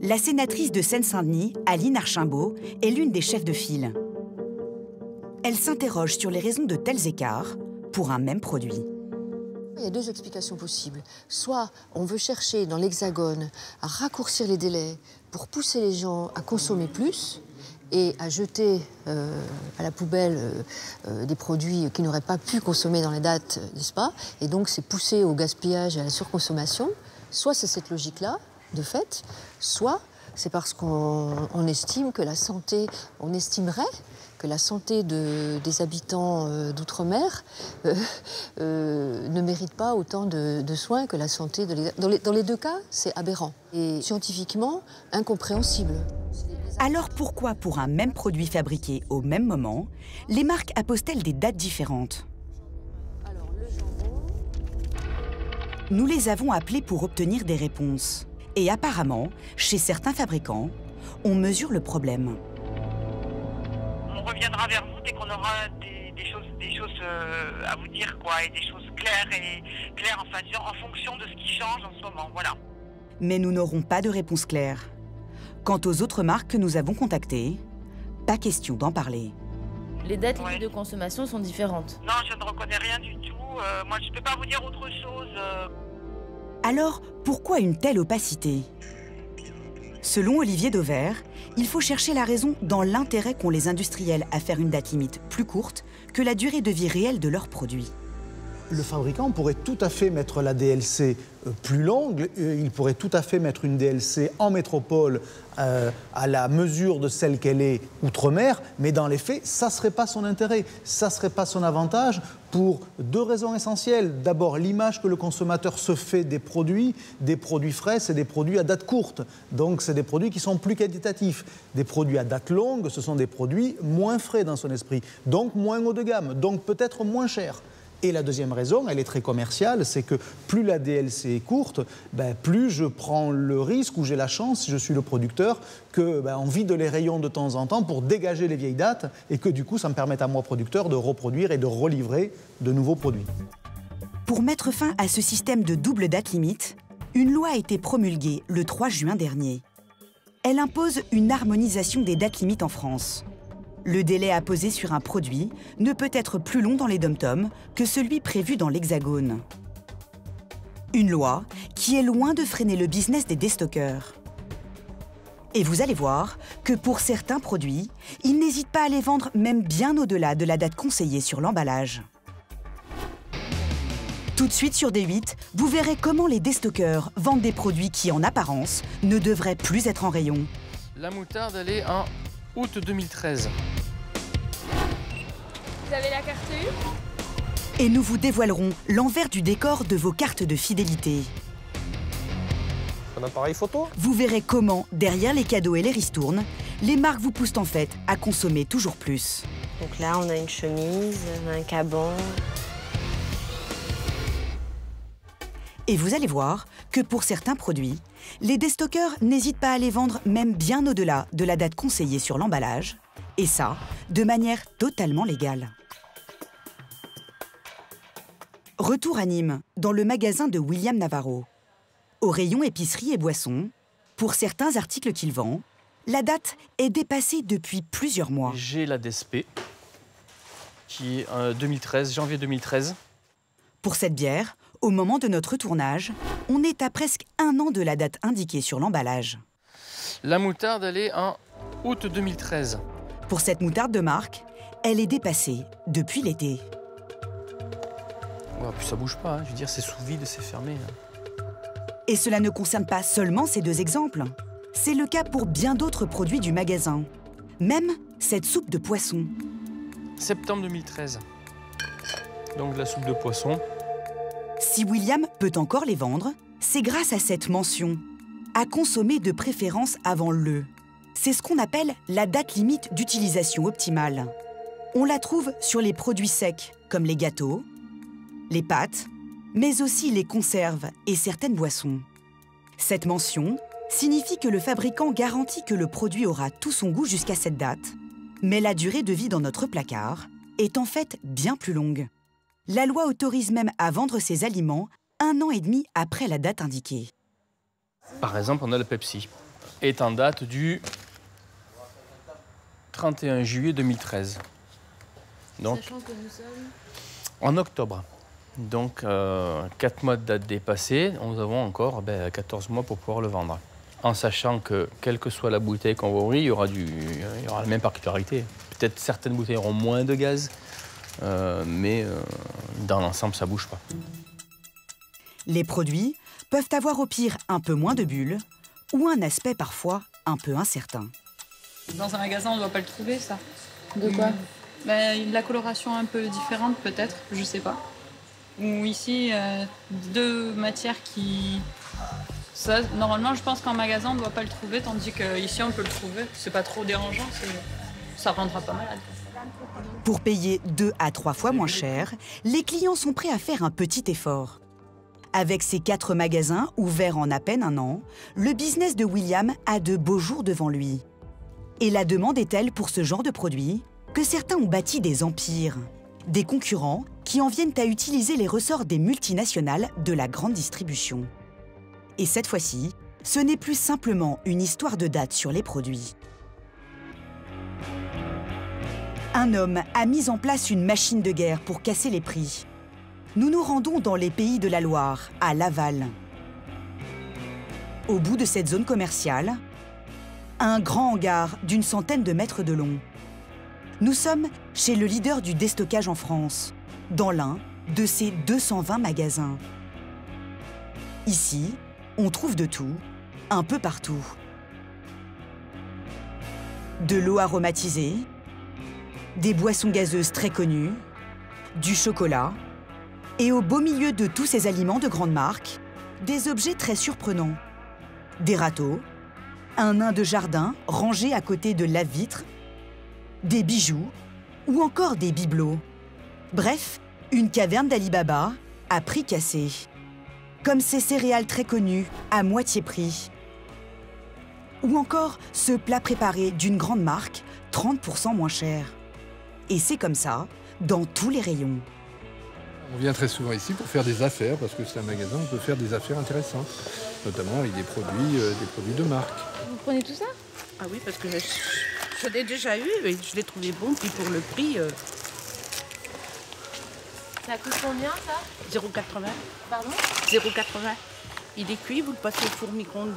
La sénatrice de Seine-Saint-Denis, Aline Archimbaud, est l'une des chefs de file. Elle s'interroge sur les raisons de tels écarts pour un même produit. Il y a deux explications possibles. Soit on veut chercher dans l'Hexagone à raccourcir les délais pour pousser les gens à consommer plus et à jeter à la poubelle des produits qu'ils n'auraient pas pu consommer dans les dates, n'est-ce pas? Et donc c'est pousser au gaspillage et à la surconsommation. Soit c'est cette logique-là, de fait, soit c'est parce qu'on estime que la santé, on estimerait que la santé des habitants d'outre-mer ne mérite pas autant de soins que la santé dans les deux cas, c'est aberrant et scientifiquement incompréhensible. Alors pourquoi, pour un même produit fabriqué au même moment, les marques apposent-elles des dates différentes? Nous les avons appelés pour obtenir des réponses. Et apparemment, chez certains fabricants, on mesure le problème. On reviendra vers vous dès qu'on aura des choses à vous dire, quoi, et des choses claires en fonction de ce qui change en ce moment, voilà. Mais nous n'aurons pas de réponse claire. Quant aux autres marques que nous avons contactées, pas question d'en parler. Les dates limites de consommation sont différentes. Non, je ne reconnais rien du tout. Moi, je ne peux pas vous dire autre chose. Alors, pourquoi une telle opacité? Selon Olivier Dauvert, il faut chercher la raison dans l'intérêt qu'ont les industriels à faire une date limite plus courte que la durée de vie réelle de leurs produits. Le fabricant pourrait tout à fait mettre la DLC plus longue, il pourrait tout à fait mettre une DLC en métropole à la mesure de celle qu'elle est outre-mer, mais dans les faits, ça ne serait pas son intérêt, ça ne serait pas son avantage pour deux raisons essentielles. D'abord, l'image que le consommateur se fait des produits frais, c'est des produits à date courte, donc c'est des produits qui sont plus qualitatifs. Des produits à date longue, ce sont des produits moins frais dans son esprit, donc moins haut de gamme, donc peut-être moins chers. Et la deuxième raison, elle est très commerciale, c'est que plus la DLC est courte, plus je prends le risque, ou j'ai la chance, si je suis le producteur, qu'on vide les rayons de temps en temps pour dégager les vieilles dates et que du coup, ça me permette à moi, producteur, de reproduire et de relivrer de nouveaux produits. Pour mettre fin à ce système de double date limite, une loi a été promulguée le 3 juin dernier. Elle impose une harmonisation des dates limites en France. Le délai à poser sur un produit ne peut être plus long dans les dom-toms que celui prévu dans l'Hexagone. Une loi qui est loin de freiner le business des déstockeurs. Et vous allez voir que pour certains produits, ils n'hésitent pas à les vendre même bien au-delà de la date conseillée sur l'emballage. Tout de suite sur D8, vous verrez comment les déstockeurs vendent des produits qui, en apparence, ne devraient plus être en rayon. La moutarde, elle est en août 2013. Vous avez la carte U? Et nous vous dévoilerons l'envers du décor de vos cartes de fidélité. appareil photo. Vous verrez comment, derrière les cadeaux et les ristournes, les marques vous poussent en fait à consommer toujours plus. Donc là, on a une chemise, on a un caban. Et vous allez voir que pour certains produits, les déstockeurs n'hésitent pas à les vendre même bien au-delà de la date conseillée sur l'emballage, et ça, de manière totalement légale. Retour à Nîmes, dans le magasin de William Navarro. Au rayon épicerie et boissons, pour certains articles qu'il vend, la date est dépassée depuis plusieurs mois. J'ai la DSP, qui est 2013, janvier 2013. Pour cette bière, au moment de notre tournage, on est à presque 1 an de la date indiquée sur l'emballage. La moutarde, elle est en août 2013. Pour cette moutarde de marque, elle est dépassée depuis l'été. Ouais, puis ça bouge pas, hein. Je veux dire, c'est sous vide, c'est fermé. Hein. Et cela ne concerne pas seulement ces 2 exemples. C'est le cas pour bien d'autres produits du magasin. Même cette soupe de poisson. Septembre 2013. Donc la soupe de poisson. Si William peut encore les vendre, c'est grâce à cette mention. À consommer de préférence avant le. C'est ce qu'on appelle la date limite d'utilisation optimale. On la trouve sur les produits secs, comme les gâteaux, les pâtes, mais aussi les conserves et certaines boissons. Cette mention signifie que le fabricant garantit que le produit aura tout son goût jusqu'à cette date, mais la durée de vie dans notre placard est en fait bien plus longue. La loi autorise même à vendre ces aliments 1 an et demi après la date indiquée. Par exemple, on a le Pepsi, est en date du 31 juillet 2013. Donc, sachant que nous sommes en octobre. Donc, 4 mois de date dépassée, nous avons encore 14 mois pour pouvoir le vendre. En sachant que, quelle que soit la bouteille qu'on va ouvrir, il y aura la même particularité. Peut-être certaines bouteilles auront moins de gaz, mais dans l'ensemble, ça ne bouge pas. Les produits peuvent avoir au pire un peu moins de bulles ou un aspect parfois un peu incertain. Dans un magasin, on ne doit pas le trouver, ça. De quoi? La coloration un peu différente, peut-être, je sais pas. Ou ici, 2 matières qui... Ça, normalement, je pense qu'en magasin, on ne doit pas le trouver, tandis qu'ici, on peut le trouver. C'est pas trop dérangeant, ça rendra pas malade. Pour payer 2 à 3 fois moins cher, les clients sont prêts à faire un petit effort. Avec ses 4 magasins ouverts en à peine 1 an, le business de William a de beaux jours devant lui. Et la demande est telle pour ce genre de produit que certains ont bâti des empires, des concurrents qui en viennent à utiliser les ressorts des multinationales de la grande distribution. Et cette fois-ci, ce n'est plus simplement une histoire de date sur les produits. Un homme a mis en place une machine de guerre pour casser les prix. Nous nous rendons dans les Pays de la Loire, à Laval. Au bout de cette zone commerciale, un grand hangar d'une centaine de mètres de long. Nous sommes chez le leader du déstockage en France, dans l'un de ses 220 magasins. Ici, on trouve de tout, un peu partout. De l'eau aromatisée, des boissons gazeuses très connues, du chocolat, et au beau milieu de tous ces aliments de grande marque, des objets très surprenants. Des râteaux, un nain de jardin rangé à côté de lave-vitre, des bijoux ou encore des bibelots. Bref, une caverne d'Ali Baba à prix cassé. Comme ces céréales très connues à moitié prix. Ou encore ce plat préparé d'une grande marque 30% moins cher. Et c'est comme ça dans tous les rayons. On vient très souvent ici pour faire des affaires, parce que c'est un magasin où on peut faire des affaires intéressantes, notamment avec des produits de marque. Vous prenez tout ça? Ah oui, parce que je l'ai déjà eu et je l'ai trouvé bon, puis pour le prix... Ça coûte combien, ça? 0,80. Pardon? 0,80. Il est cuit, vous le passez au four micro-ondes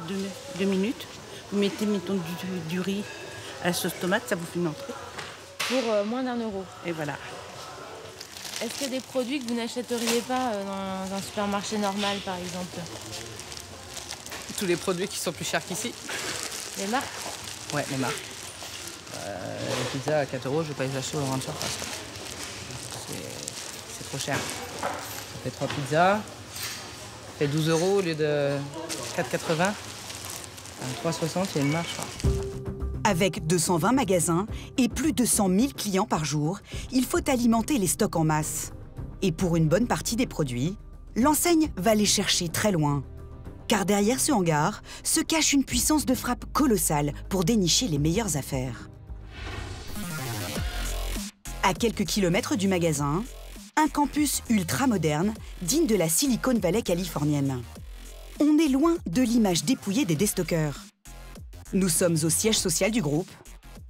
2 minutes. Vous mettez, mettons, du riz à la sauce tomate, ça vous fait une entrée. Pour moins d'1 euro. Et voilà. Est-ce qu'il y a des produits que vous n'achèteriez pas dans un supermarché normal, par exemple? Tous les produits qui sont plus chers qu'ici. Les marques? Ouais, les marques. Les pizzas à 4 euros, je vais pas les acheter au grande surface. C'est trop cher. Ça fait 3 pizzas. Ça fait 12 euros au lieu de 4,80. 3,60, il y a une marche. Avec 220 magasins et plus de 100 000 clients par jour, il faut alimenter les stocks en masse. Et pour une bonne partie des produits, l'enseigne va les chercher très loin. Car derrière ce hangar se cache une puissance de frappe colossale pour dénicher les meilleures affaires. À quelques kilomètres du magasin, un campus ultra moderne, digne de la Silicon Valley californienne. On est loin de l'image dépouillée des déstockeurs. Nous sommes au siège social du groupe,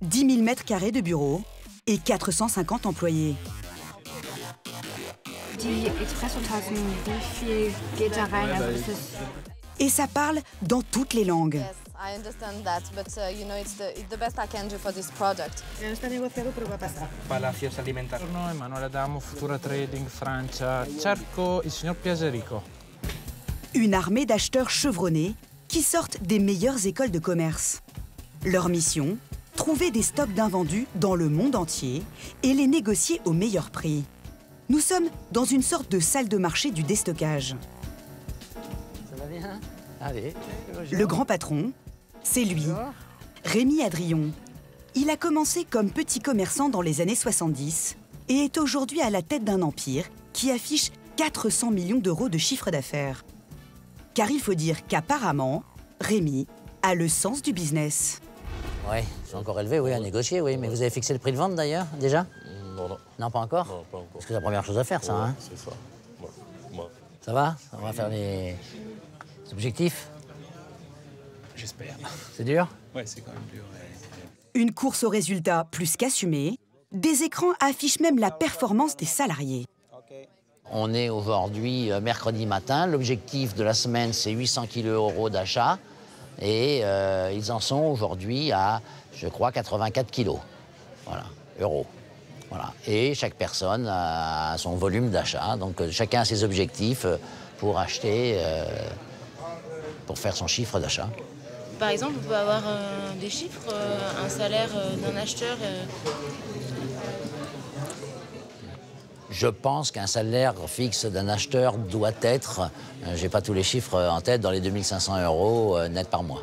10 000 mètres carrés de bureaux et 450 employés. Et ça parle dans toutes les langues. I understand that, but you know, it's the best I can do for this product. Palacios Alimentari. Emanuele Adamo, Futura Trading, Francia. Cerco il signor Piaserico. Une armée d'acheteurs chevronnés qui sortent des meilleures écoles de commerce. Leur mission, trouver des stocks d'invendus dans le monde entier et les négocier au meilleur prix. Nous sommes dans une sorte de salle de marché du déstockage. Ça va bien? Allez. Le grand patron, c'est lui, Rémi Adrion. Il a commencé comme petit commerçant dans les années 70 et est aujourd'hui à la tête d'un empire qui affiche 400 millions d'euros de chiffre d'affaires. Car il faut dire qu'apparemment, Rémi a le sens du business. Oui, c'est encore élevé, oui, à négocier, oui. Mais vous avez fixé le prix de vente d'ailleurs, déjà? Non. Non, pas encore? Non, pas encore. Parce que c'est la première chose à faire, ça, hein? C'est ça. Ouais. Ça va? On va faire les objectifs? J'espère. C'est dur? Ouais, c'est quand même dur. Une course au résultat plus qu'assumée, des écrans affichent même la performance des salariés. On est aujourd'hui mercredi matin. L'objectif de la semaine, c'est 800 kg d'achat. Et ils en sont aujourd'hui à, je crois, 84 kg. Voilà, euros. Voilà. Et chaque personne a son volume d'achat. Donc chacun a ses objectifs pour acheter, pour faire son chiffre d'achat. Par exemple, on peut avoir des chiffres, un salaire d'un acheteur. Je pense qu'un salaire fixe d'un acheteur doit être, j'ai pas tous les chiffres en tête, dans les 2500 € net par mois.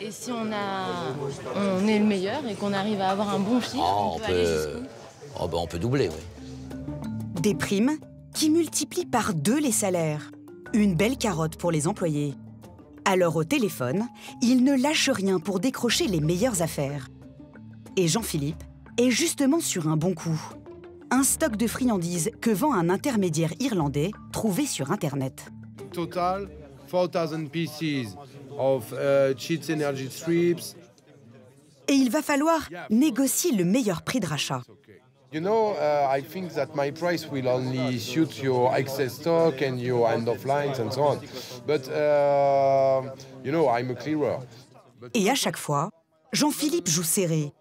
Et si on est le meilleur et qu'on arrive à avoir un bon chiffre, on peut aller jusqu'où? On peut doubler, oui. Des primes qui multiplient par 2 les salaires. Une belle carotte pour les employés. Alors au téléphone, il ne lâche rien pour décrocher les meilleures affaires. Et Jean-Philippe est justement sur un bon coup. Un stock de friandises que vend un intermédiaire irlandais trouvé sur Internet. Total, 4,000 pieces of cheats energy strips. Et il va falloir négocier le meilleur prix de rachat. You know, I think that my price will only suit your excess stock and your end of lines and so on. But, you know, I'm a clearer. Et à chaque fois, Jean-Philippe joue serré.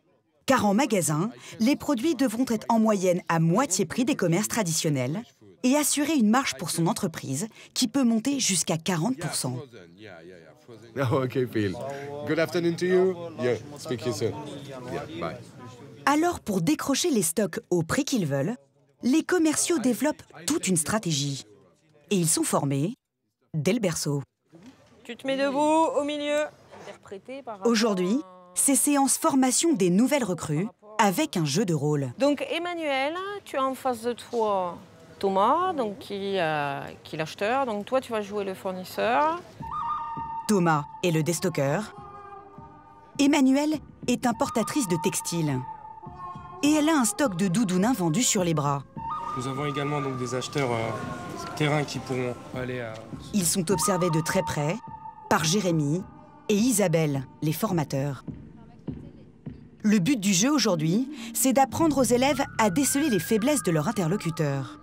Car en magasin, les produits devront être en moyenne à moitié prix des commerces traditionnels et assurer une marge pour son entreprise qui peut monter jusqu'à 40%. Oh, okay, Phil. Good afternoon to you. Yeah, speak to you soon. Yeah, bye. Alors, pour décrocher les stocks au prix qu'ils veulent, les commerciaux développent toute une stratégie. Et ils sont formés dès le berceau. Tu te mets debout, au milieu. Aujourd'hui, c'est séance formation des nouvelles recrues avec un jeu de rôle. Donc Emmanuel, tu as en face de toi Thomas, donc qui est l'acheteur. Donc toi, tu vas jouer le fournisseur. Thomas est le déstockeur. Emmanuel est importatrice de textiles. Et elle a un stock de doudounes invendus sur les bras. Nous avons également donc des acheteurs terrain qui pourront aller à... Ils sont observés de très près par Jérémy et Isabelle, les formateurs. Le but du jeu aujourd'hui, c'est d'apprendre aux élèves à déceler les faiblesses de leur interlocuteur.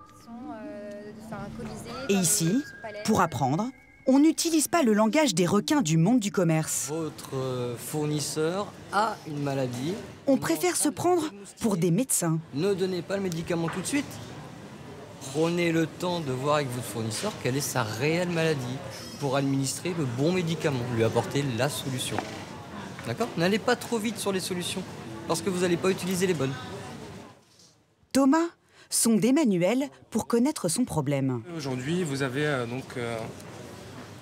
Et ici, pour apprendre, on n'utilise pas le langage des requins du monde du commerce. Votre fournisseur a une maladie. On préfère se prendre pour des médecins. Ne donnez pas le médicament tout de suite. Prenez le temps de voir avec votre fournisseur quelle est sa réelle maladie pour administrer le bon médicament, lui apporter la solution. D'accord? N'allez pas trop vite sur les solutions, parce que vous n'allez pas utiliser les bonnes. Thomas sonde Emmanuel pour connaître son problème. Aujourd'hui, vous avez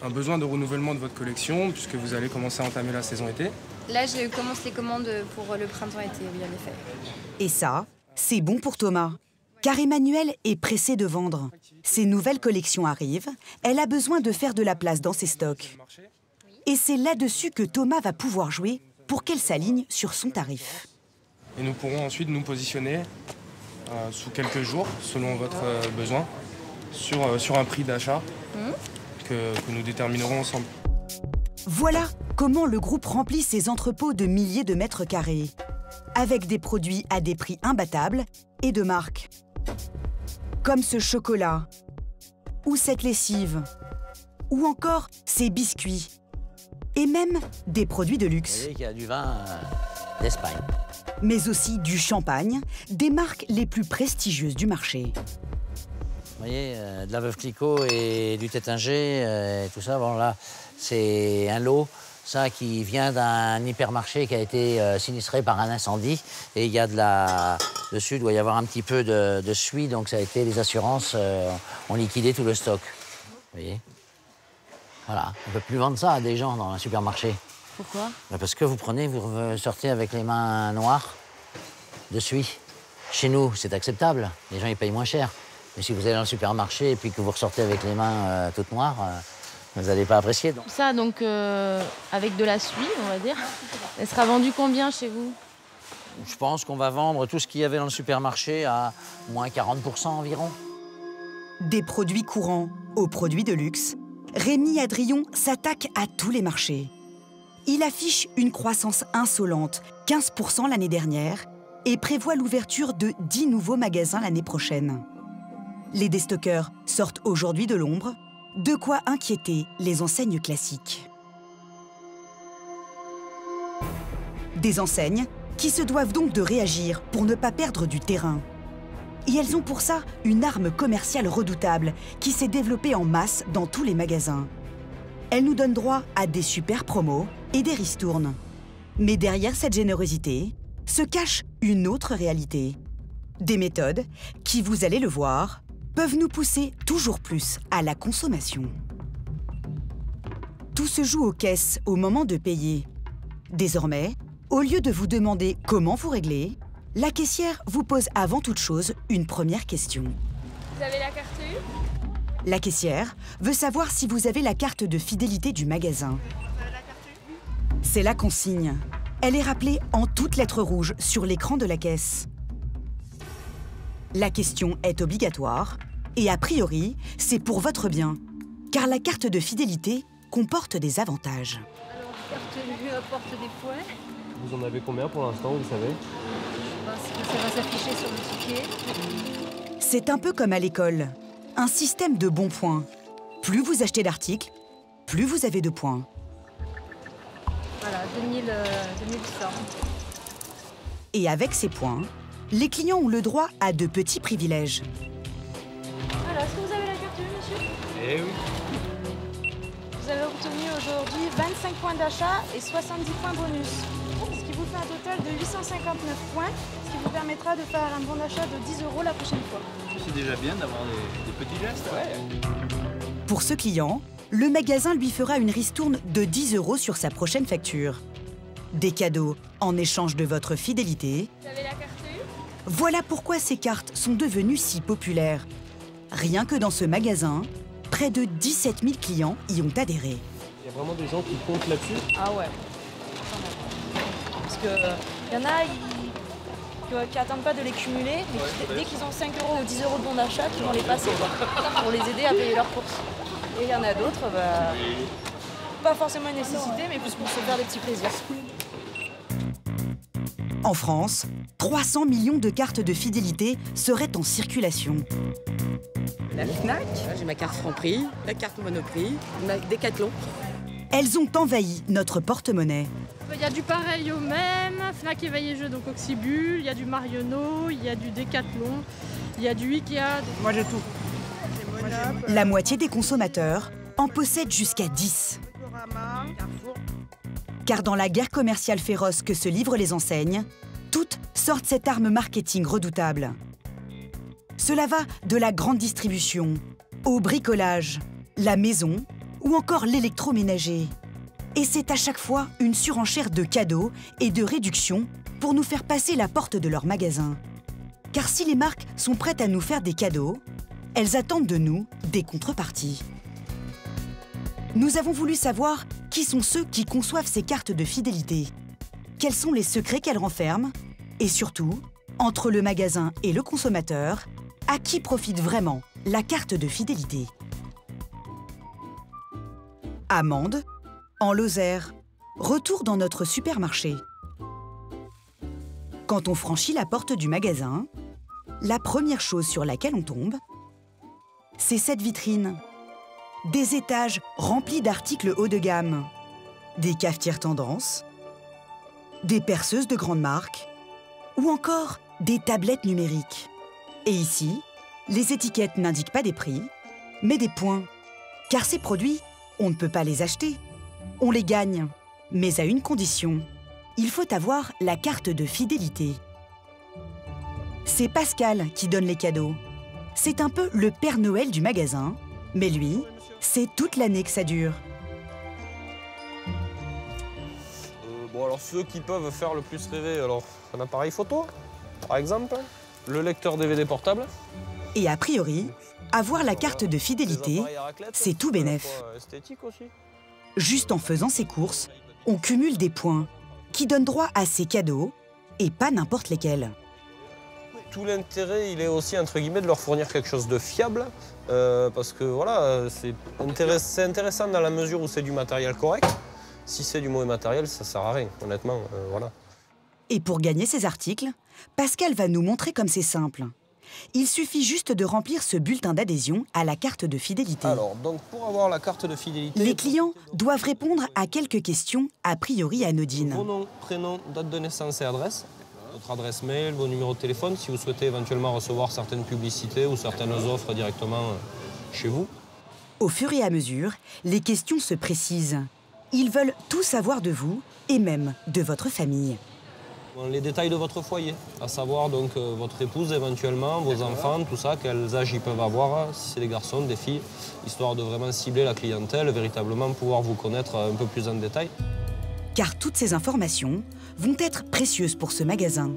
un besoin de renouvellement de votre collection puisque vous allez commencer à entamer la saison été. Là, je commence les commandes pour le printemps-été, oui, en effet. Et ça, c'est bon pour Thomas. Car Emmanuel est pressé de vendre. Ses nouvelles collections arrivent, elle a besoin de faire de la place dans ses stocks. Et c'est là-dessus que Thomas va pouvoir jouer pour qu'elle s'aligne sur son tarif. Et nous pourrons ensuite nous positionner sous quelques jours, selon votre besoin, sur un prix d'achat que nous déterminerons ensemble. Voilà comment le groupe remplit ses entrepôts de milliers de mètres carrés, avec des produits à des prix imbattables et de marque. Comme ce chocolat, ou cette lessive, ou encore ces biscuits, et même des produits de luxe. Vous voyez qu'il y a du vin d'Espagne. Mais aussi du champagne, des marques les plus prestigieuses du marché. Vous voyez, de la Veuve Clicquot et du Tétinger, et tout ça, bon là, c'est un lot, ça, qui vient d'un hypermarché qui a été sinistré par un incendie. Et il y a dessus, il doit y avoir un petit peu de suie, donc ça a été, les assurances ont liquidé tout le stock. Vous voyez? Voilà, on ne peut plus vendre ça à des gens dans un supermarché. Pourquoi? Parce que vous sortez avec les mains noires de suie. Chez nous, c'est acceptable, les gens ils payent moins cher. Mais si vous allez dans le supermarché et puis que vous ressortez avec les mains toutes noires, vous n'allez pas apprécier. Donc. Ça, donc, avec de la suie, on va dire, elle sera vendue combien chez vous? Je pense qu'on va vendre tout ce qu'il y avait dans le supermarché à moins 40% environ. Des produits courants aux produits de luxe, Rémi Adrion s'attaque à tous les marchés. Il affiche une croissance insolente, 15% l'année dernière, et prévoit l'ouverture de 10 nouveaux magasins l'année prochaine. Les déstockeurs sortent aujourd'hui de l'ombre, de quoi inquiéter les enseignes classiques. Des enseignes qui se doivent donc de réagir pour ne pas perdre du terrain. Et elles ont pour ça une arme commerciale redoutable qui s'est développée en masse dans tous les magasins. Elle nous donne droit à des super promos et des ristournes. Mais derrière cette générosité se cache une autre réalité. Des méthodes qui, vous allez le voir, peuvent nous pousser toujours plus à la consommation. Tout se joue aux caisses au moment de payer. Désormais, au lieu de vous demander comment vous réglez, la caissière vous pose avant toute chose une première question. Vous avez la carte U? La caissière veut savoir si vous avez la carte de fidélité du magasin. C'est la consigne. Elle est rappelée en toutes lettres rouges sur l'écran de la caisse. La question est obligatoire et a priori, c'est pour votre bien, car la carte de fidélité comporte des avantages. Alors, carte U apporte des points. Vous en avez combien pour l'instant, vous savez? Ça va s'afficher sur le ticket. C'est un peu comme à l'école, un système de bons points. Plus vous achetez d'articles, plus vous avez de points. Voilà, 2100. Et avec ces points, les clients ont le droit à de petits privilèges. Alors, est-ce que vous avez la carte U, monsieur? Eh oui. Vous avez obtenu aujourd'hui 25 points d'achat et 70 points bonus. Ce qui vous fait un total de 859 points, ce qui vous permettra de faire un bon d'achat de 10 € la prochaine fois. C'est déjà bien d'avoir des petits gestes. Ouais. Pour ce client, le magasin lui fera une ristourne de 10 € sur sa prochaine facture. Des cadeaux en échange de votre fidélité. Vous avez la carte U? Voilà pourquoi ces cartes sont devenues si populaires. Rien que dans ce magasin, près de 17 000 clients y ont adhéré. Il y a vraiment des gens qui comptent là-dessus? Ah ouais. Parce que y en a qui n'attendent pas de les cumuler, mais dès qu'ils ont 5 € ou 10 € de bon d'achat, qui vont les passer pour les aider à payer leurs courses. Et il y en a d'autres, pas forcément une nécessité, mais plus pour se faire des petits plaisirs. En France, 300 millions de cartes de fidélité seraient en circulation. La Fnac, j'ai ma carte Franprix, la carte Monoprix, ma Decathlon. Elles ont envahi notre porte-monnaie. Il y a du pareil au même, Fnac Éveillé Jeux, donc Oxybul, il y a du Marionneau, il y a du Decathlon, il y a du Ikea. Moi j'ai tout. La moitié des consommateurs en possèdent jusqu'à 10. Car dans la guerre commerciale féroce que se livrent les enseignes, toutes sortent cette arme marketing redoutable. Cela va de la grande distribution, au bricolage, la maison ou encore l'électroménager. Et c'est à chaque fois une surenchère de cadeaux et de réductions pour nous faire passer la porte de leur magasin. Car si les marques sont prêtes à nous faire des cadeaux, elles attendent de nous des contreparties. Nous avons voulu savoir qui sont ceux qui conçoivent ces cartes de fidélité, quels sont les secrets qu'elles renferment, et surtout, entre le magasin et le consommateur, à qui profite vraiment la carte de fidélité. Amande, en Lozère, retour dans notre supermarché. Quand on franchit la porte du magasin, la première chose sur laquelle on tombe, c'est cette vitrine. Des étages remplis d'articles haut de gamme, des cafetières tendance, des perceuses de grande marque ou encore des tablettes numériques. Et ici, les étiquettes n'indiquent pas des prix, mais des points. Car ces produits, on ne peut pas les acheter. On les gagne, mais à une condition. Il faut avoir la carte de fidélité. C'est Pascal qui donne les cadeaux. C'est un peu le Père Noël du magasin, mais lui, c'est toute l'année que ça dure. Bon, alors ceux qui peuvent faire le plus rêver, alors un appareil photo, par exemple, le lecteur DVD portable. Et a priori, avoir la carte de fidélité, c'est tout bénef. Esthétique aussi. Juste en faisant ses courses, on cumule des points qui donnent droit à ces cadeaux, et pas n'importe lesquels. Tout l'intérêt, il est aussi, entre guillemets, de leur fournir quelque chose de fiable, parce que voilà, c'est intéressant dans la mesure où c'est du matériel correct. Si c'est du mauvais matériel, ça sert à rien, honnêtement, voilà. Et pour gagner ces articles, Pascal va nous montrer comme c'est simple. Il suffit juste de remplir ce bulletin d'adhésion à la carte de fidélité. Alors, donc pour avoir la carte de fidélité... Les clients doivent répondre à quelques questions a priori anodines. Vos noms, prénoms, date de naissance et adresse. Votre adresse mail, vos numéros de téléphone, si vous souhaitez éventuellement recevoir certaines publicités ou certaines offres directement chez vous. Au fur et à mesure, les questions se précisent. Ils veulent tout savoir de vous et même de votre famille. Les détails de votre foyer, à savoir donc votre épouse éventuellement, vos enfants, tout ça, quels âges ils peuvent avoir, si c'est des garçons, des filles, histoire de vraiment cibler la clientèle, véritablement pouvoir vous connaître un peu plus en détail. Car toutes ces informations vont être précieuses pour ce magasin.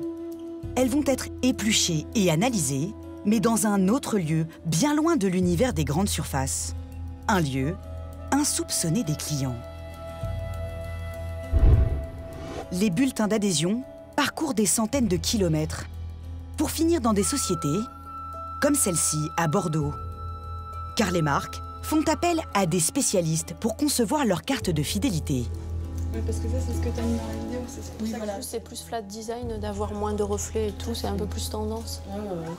Elles vont être épluchées et analysées, mais dans un autre lieu, bien loin de l'univers des grandes surfaces. Un lieu insoupçonné des clients. Les bulletins d'adhésion parcourent des centaines de kilomètres pour finir dans des sociétés comme celle-ci à Bordeaux. Car les marques font appel à des spécialistes pour concevoir leur carte de fidélité. Oui, parce que ça, c'est ce que tu as mis dans la vidéo. C'est Oui, voilà. C'est plus flat design, d'avoir moins de reflets et tout, c'est un peu plus tendance.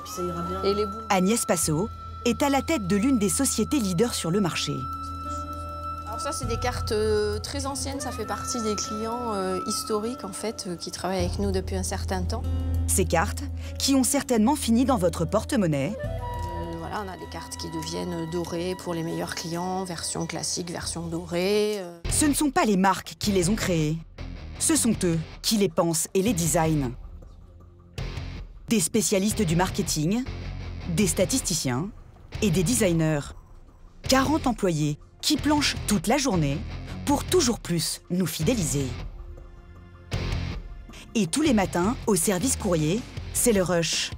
Puis ça ira bien. Et les boules. Agnès Passot est à la tête de l'une des sociétés leaders sur le marché. Alors ça, c'est des cartes très anciennes, ça fait partie des clients historiques en fait, qui travaillent avec nous depuis un certain temps. Ces cartes, qui ont certainement fini dans votre porte-monnaie. Voilà, on a des cartes qui deviennent dorées pour les meilleurs clients, version classique, version dorée. Ce ne sont pas les marques qui les ont créées. Ce sont eux qui les pensent et les designent. Des spécialistes du marketing, des statisticiens et des designers. 40 employés qui planchent toute la journée pour toujours plus nous fidéliser. Et tous les matins, au service courrier, c'est le rush.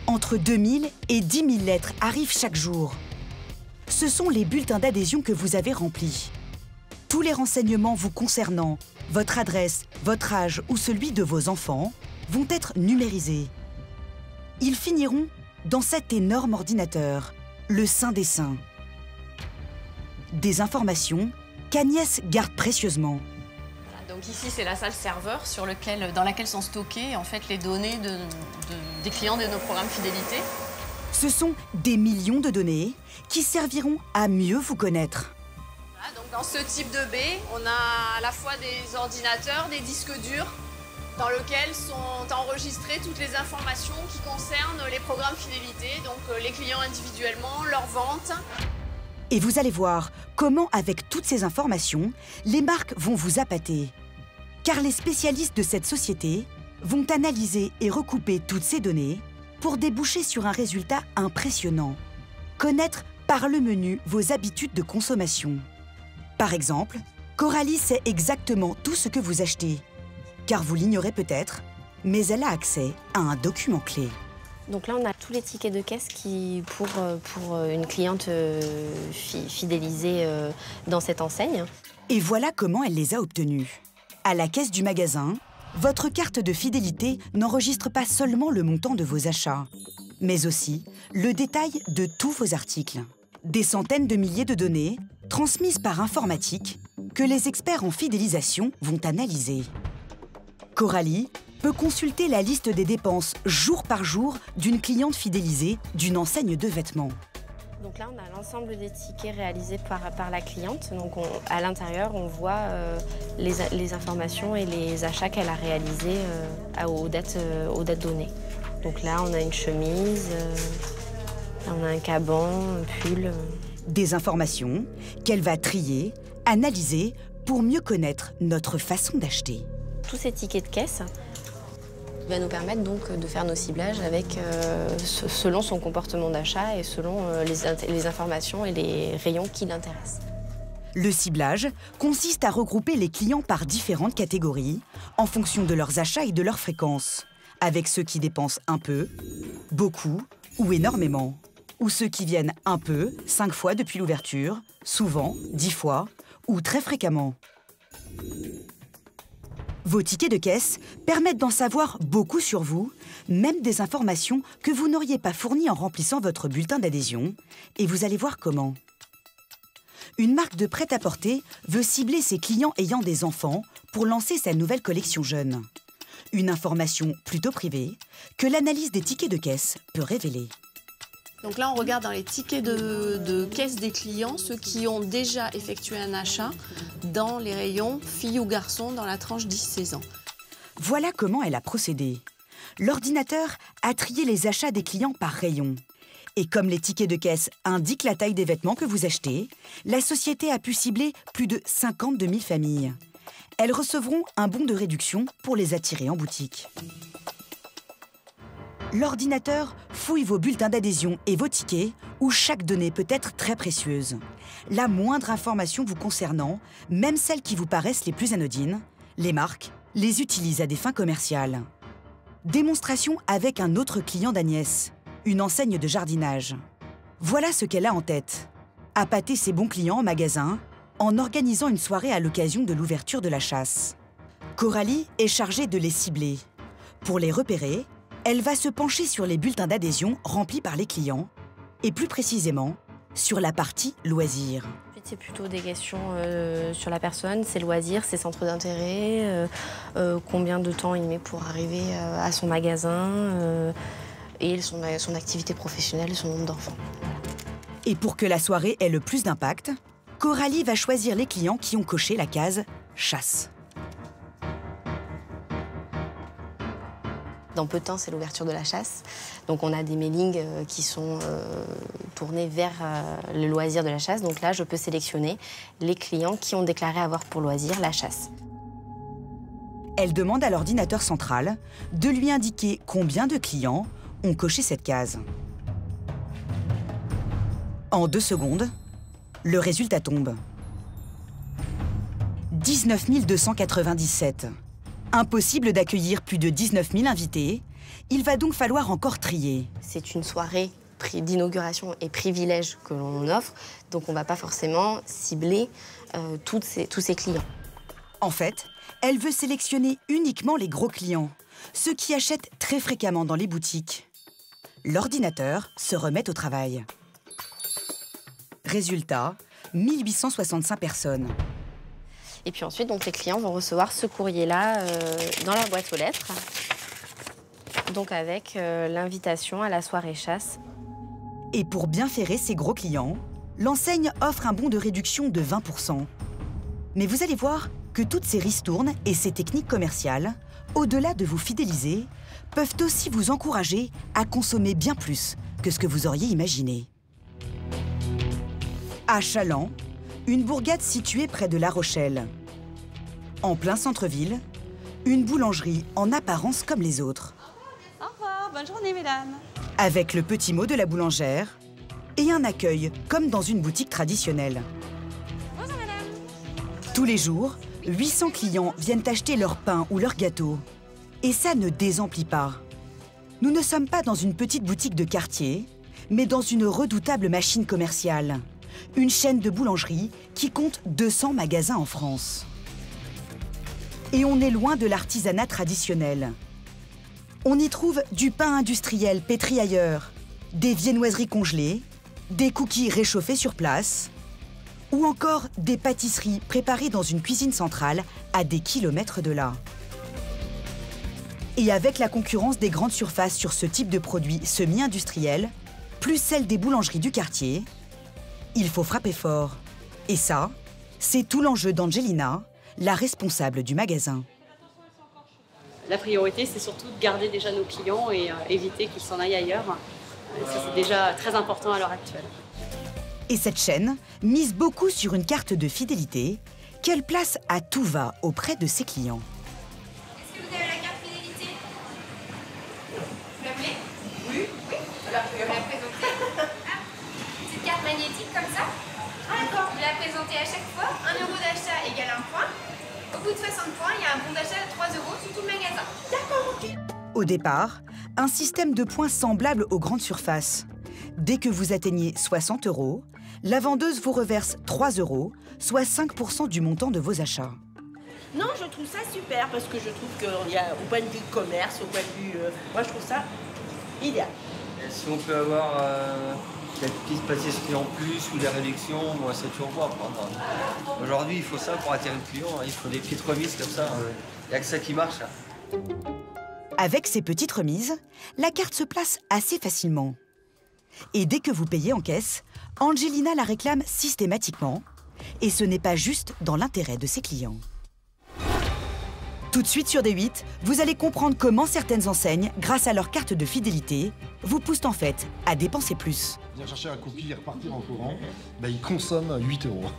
Entre 2000 et 10 000 lettres arrivent chaque jour. Ce sont les bulletins d'adhésion que vous avez remplis. Tous les renseignements vous concernant, votre adresse, votre âge ou celui de vos enfants, vont être numérisés. Ils finiront dans cet énorme ordinateur, le Saint des Saints. Des informations qu'Agnès garde précieusement. Donc ici, c'est la salle serveur dans laquelle sont stockées en fait, les données des clients de nos programmes fidélité. Ce sont des millions de données qui serviront à mieux vous connaître. Voilà, donc dans ce type de baie, on a à la fois des ordinateurs, des disques durs, dans lesquels sont enregistrées toutes les informations qui concernent les programmes fidélité, donc les clients individuellement, leurs ventes. Et vous allez voir comment, avec toutes ces informations, les marques vont vous appâter. Car les spécialistes de cette société vont analyser et recouper toutes ces données pour déboucher sur un résultat impressionnant. Connaître par le menu vos habitudes de consommation. Par exemple, Coralie sait exactement tout ce que vous achetez, car vous l'ignorez peut-être, mais elle a accès à un document clé. Donc là, on a tous les tickets de caisse qui, pour une cliente fidélisée dans cette enseigne. Et voilà comment elle les a obtenus. À la caisse du magasin, votre carte de fidélité n'enregistre pas seulement le montant de vos achats, mais aussi le détail de tous vos articles. Des centaines de milliers de données transmises par informatique que les experts en fidélisation vont analyser. Coralie peut consulter la liste des dépenses jour par jour d'une cliente fidélisée d'une enseigne de vêtements. Donc là, on a l'ensemble des tickets réalisés par la cliente. Donc à l'intérieur, on voit les informations et les achats qu'elle a réalisés aux dates données. Donc là, on a une chemise, on a un caban, un pull. Des informations qu'elle va trier, analyser pour mieux connaître notre façon d'acheter. Tous ces tickets de caisse va nous permettre donc de faire nos ciblages avec, selon son comportement d'achat et selon les informations et les rayons qui l'intéressent. Le ciblage consiste à regrouper les clients par différentes catégories en fonction de leurs achats et de leur fréquence, avec ceux qui dépensent un peu, beaucoup ou énormément, ou ceux qui viennent un peu, 5 fois depuis l'ouverture, souvent, 10 fois ou très fréquemment. Vos tickets de caisse permettent d'en savoir beaucoup sur vous, même des informations que vous n'auriez pas fournies en remplissant votre bulletin d'adhésion, et vous allez voir comment. Une marque de prêt-à-porter veut cibler ses clients ayant des enfants pour lancer sa nouvelle collection jeune. Une information plutôt privée que l'analyse des tickets de caisse peut révéler. Donc là, on regarde dans les tickets de caisse des clients ceux qui ont déjà effectué un achat dans les rayons filles ou garçons dans la tranche 10-16 ans. Voilà comment elle a procédé. L'ordinateur a trié les achats des clients par rayon. Et comme les tickets de caisse indiquent la taille des vêtements que vous achetez, la société a pu cibler plus de 52 000 familles. Elles recevront un bon de réduction pour les attirer en boutique. L'ordinateur fouille vos bulletins d'adhésion et vos tickets, où chaque donnée peut être très précieuse. La moindre information vous concernant, même celles qui vous paraissent les plus anodines, les marques les utilisent à des fins commerciales. Démonstration avec un autre client d'Agnès, une enseigne de jardinage. Voilà ce qu'elle a en tête. Appâter ses bons clients en magasin, en organisant une soirée à l'occasion de l'ouverture de la chasse. Coralie est chargée de les cibler. Pour les repérer, elle va se pencher sur les bulletins d'adhésion remplis par les clients, et plus précisément, sur la partie loisirs. C'est plutôt des questions sur la personne, ses loisirs, ses centres d'intérêt, combien de temps il met pour arriver à son magasin, et son activité professionnelle et son nombre d'enfants. Et pour que la soirée ait le plus d'impact, Coralie va choisir les clients qui ont coché la case « chasse ». Dans peu de temps, c'est l'ouverture de la chasse. Donc on a des mailings qui sont tournés vers le loisir de la chasse. Donc là, je peux sélectionner les clients qui ont déclaré avoir pour loisir la chasse. Elle demande à l'ordinateur central de lui indiquer combien de clients ont coché cette case. En 2 secondes, le résultat tombe. 19 297. Impossible d'accueillir plus de 19 000 invités, il va donc falloir encore trier. C'est une soirée d'inauguration et privilège que l'on offre, donc on ne va pas forcément cibler tous ces clients. En fait, elle veut sélectionner uniquement les gros clients, ceux qui achètent très fréquemment dans les boutiques. L'ordinateur se remet au travail. Résultat, 1865 personnes. Et puis ensuite, donc, les clients vont recevoir ce courrier-là dans leur boîte aux lettres, donc avec l'invitation à la soirée chasse. Et pour bien ferrer ces gros clients, l'enseigne offre un bon de réduction de 20%. Mais vous allez voir que toutes ces ristournes et ces techniques commerciales, au-delà de vous fidéliser, peuvent aussi vous encourager à consommer bien plus que ce que vous auriez imaginé. À Chaland, une bourgade située près de La Rochelle. En plein centre-ville, une boulangerie en apparence comme les autres. Au revoir, bonne journée mesdames. Avec le petit mot de la boulangère et un accueil comme dans une boutique traditionnelle. Bonjour madame. Tous les jours, 800 clients viennent acheter leur pain ou leur gâteau. Et ça ne désemplit pas. Nous ne sommes pas dans une petite boutique de quartier, mais dans une redoutable machine commerciale. Une chaîne de boulangerie qui compte 200 magasins en France. Et on est loin de l'artisanat traditionnel. On y trouve du pain industriel pétri ailleurs, des viennoiseries congelées, des cookies réchauffés sur place, ou encore des pâtisseries préparées dans une cuisine centrale à des kilomètres de là. Et avec la concurrence des grandes surfaces sur ce type de produits semi-industriels, plus celle des boulangeries du quartier, il faut frapper fort. Et ça, c'est tout l'enjeu d'Angelina, la responsable du magasin. La priorité, c'est surtout de garder déjà nos clients et éviter qu'ils s'en aillent ailleurs. Ça, c'est déjà très important à l'heure actuelle. Et cette chaîne mise beaucoup sur une carte de fidélité qu'elle place à tout va auprès de ses clients. Est-ce que vous avez la carte fidélité? Vous la voulez? Oui. Oui. Alors, je vais vous la présenter. Petite carte magnétique comme ça. D'accord. Vous la présentez à chaque fois. 1 euro d'achat égale 1 point. Au bout de 60 points, il y a un bon d'achat de 3 euros sur tout le magasin. D'accord, ok. Au départ, un système de points semblable aux grandes surfaces. Dès que vous atteignez 60 euros, la vendeuse vous reverse 3 euros, soit 5% du montant de vos achats. Non, je trouve ça super parce que je trouve qu'il y a, au point de vue commerce, au point de vue... moi, je trouve ça idéal. Et si on peut avoir quelques petites pâtisseries en plus ou des réductions, moi, c'est toujours bon à prendre. Aujourd'hui, il faut ça pour attirer le client. Il faut des petites remises comme ça. Il n'y a que ça qui marche. Avec ces petites remises, la carte se place assez facilement. Et dès que vous payez en caisse, Angelina la réclame systématiquement. Et ce n'est pas juste dans l'intérêt de ses clients. Tout de suite sur D8, vous allez comprendre comment certaines enseignes, grâce à leur carte de fidélité, vous poussent en fait à dépenser plus. Viens chercher un cookie et repartir en courant, il consomme 8 euros.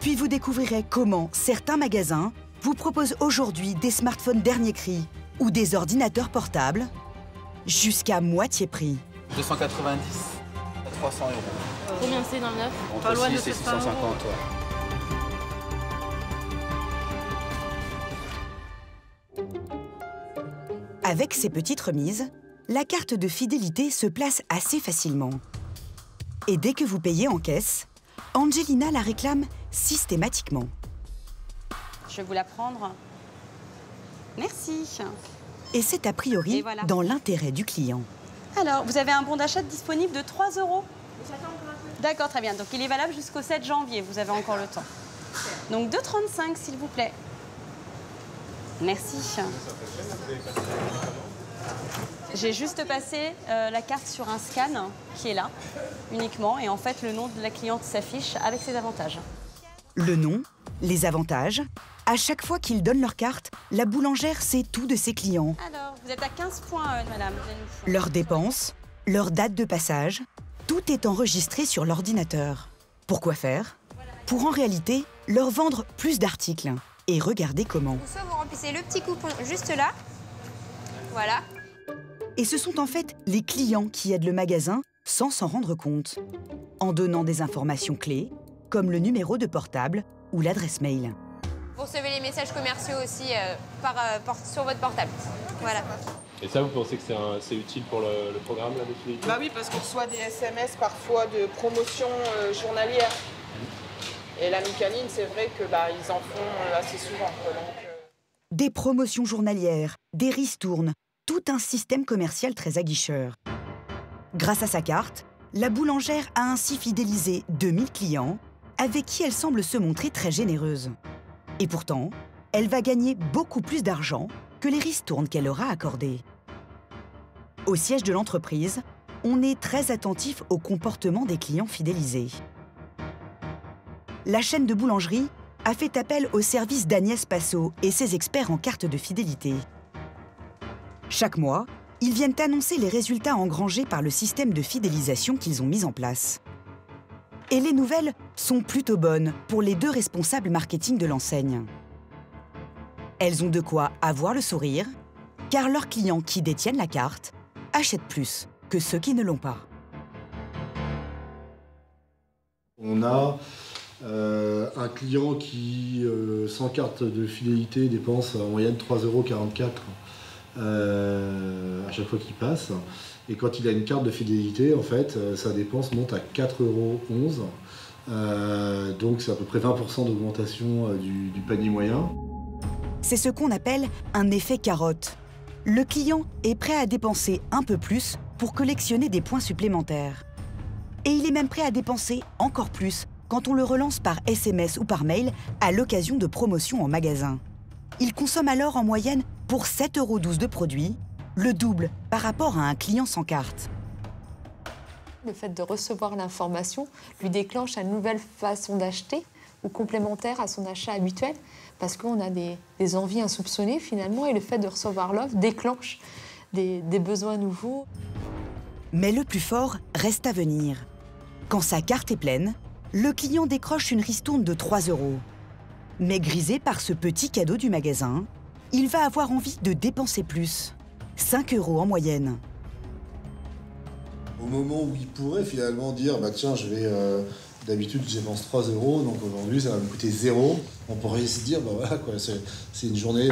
Puis vous découvrirez comment certains magasins vous proposent aujourd'hui des smartphones dernier cri ou des ordinateurs portables jusqu'à moitié prix. 290 à 300 euros. Combien c'est dans le neuf? Entre 6 et 650, ouais. Avec ces petites remises, la carte de fidélité se place assez facilement. Et dès que vous payez en caisse, Angelina la réclame systématiquement. Je vais vous la prendre. Merci. Et c'est a priori dans l'intérêt du client. Alors, vous avez un bon d'achat disponible de 3 euros. D'accord, très bien. Donc, il est valable jusqu'au 7 janvier. Vous avez encore le temps. Donc, 2,35 s'il vous plaît. Merci. J'ai juste passé la carte sur un scan qui est là, uniquement. Et en fait, le nom de la cliente s'affiche avec ses avantages. Le nom, les avantages. À chaque fois qu'ils donnent leur carte, la boulangère sait tout de ses clients. Alors, vous êtes à 15 points, madame. Leurs dépenses, leur date de passage, tout est enregistré sur l'ordinateur. Pourquoi faire? Pour en réalité, leur vendre plus d'articles. Et regardez comment. Soit vous remplissez le petit coupon juste là. Voilà. Et ce sont en fait les clients qui aident le magasin sans s'en rendre compte, en donnant des informations clés, comme le numéro de portable ou l'adresse mail. Vous recevez les messages commerciaux aussi sur votre portable. Voilà. Et ça, vous pensez que c'est utile pour le programme, là, de fidélité? Bah oui, parce qu'on reçoit des SMS parfois de promotions journalières. Et la Micaline, c'est vrai que ils en font assez souvent. Des promotions journalières, des ristournes, tout un système commercial très aguicheur. Grâce à sa carte, la boulangère a ainsi fidélisé 2000 clients avec qui elle semble se montrer très généreuse. Et pourtant, elle va gagner beaucoup plus d'argent que les ristournes qu'elle aura accordées. Au siège de l'entreprise, on est très attentif au comportement des clients fidélisés. La chaîne de boulangerie a fait appel au service d'Agnès Passot et ses experts en carte de fidélité. Chaque mois, ils viennent annoncer les résultats engrangés par le système de fidélisation qu'ils ont mis en place. Et les nouvelles sont plutôt bonnes pour les deux responsables marketing de l'enseigne. Elles ont de quoi avoir le sourire, car leurs clients qui détiennent la carte achètent plus que ceux qui ne l'ont pas. On a Un client qui, sans carte de fidélité, dépense en moyenne 3,44 € à chaque fois qu'il passe. Et quand il a une carte de fidélité, en fait, sa dépense monte à 4,11 €. Donc c'est à peu près 20% d'augmentation du panier moyen. C'est ce qu'on appelle un effet carotte. Le client est prêt à dépenser un peu plus pour collectionner des points supplémentaires. Et il est même prêt à dépenser encore plus quand on le relance par SMS ou par mail à l'occasion de promotions en magasin. Il consomme alors en moyenne pour 7,12 € de produits, le double par rapport à un client sans carte. Le fait de recevoir l'information lui déclenche une nouvelle façon d'acheter ou complémentaire à son achat habituel parce qu'on a des envies insoupçonnées finalement et le fait de recevoir l'offre déclenche des besoins nouveaux. Mais le plus fort reste à venir. Quand sa carte est pleine, le client décroche une ristourne de 3 €. Mais grisé par ce petit cadeau du magasin, il va avoir envie de dépenser plus. 5 € en moyenne. Au moment où il pourrait finalement dire bah tiens, je vais d'habitude je dépense 3 €, donc aujourd'hui ça va me coûter 0. On pourrait se dire bah voilà quoi, c'est une journée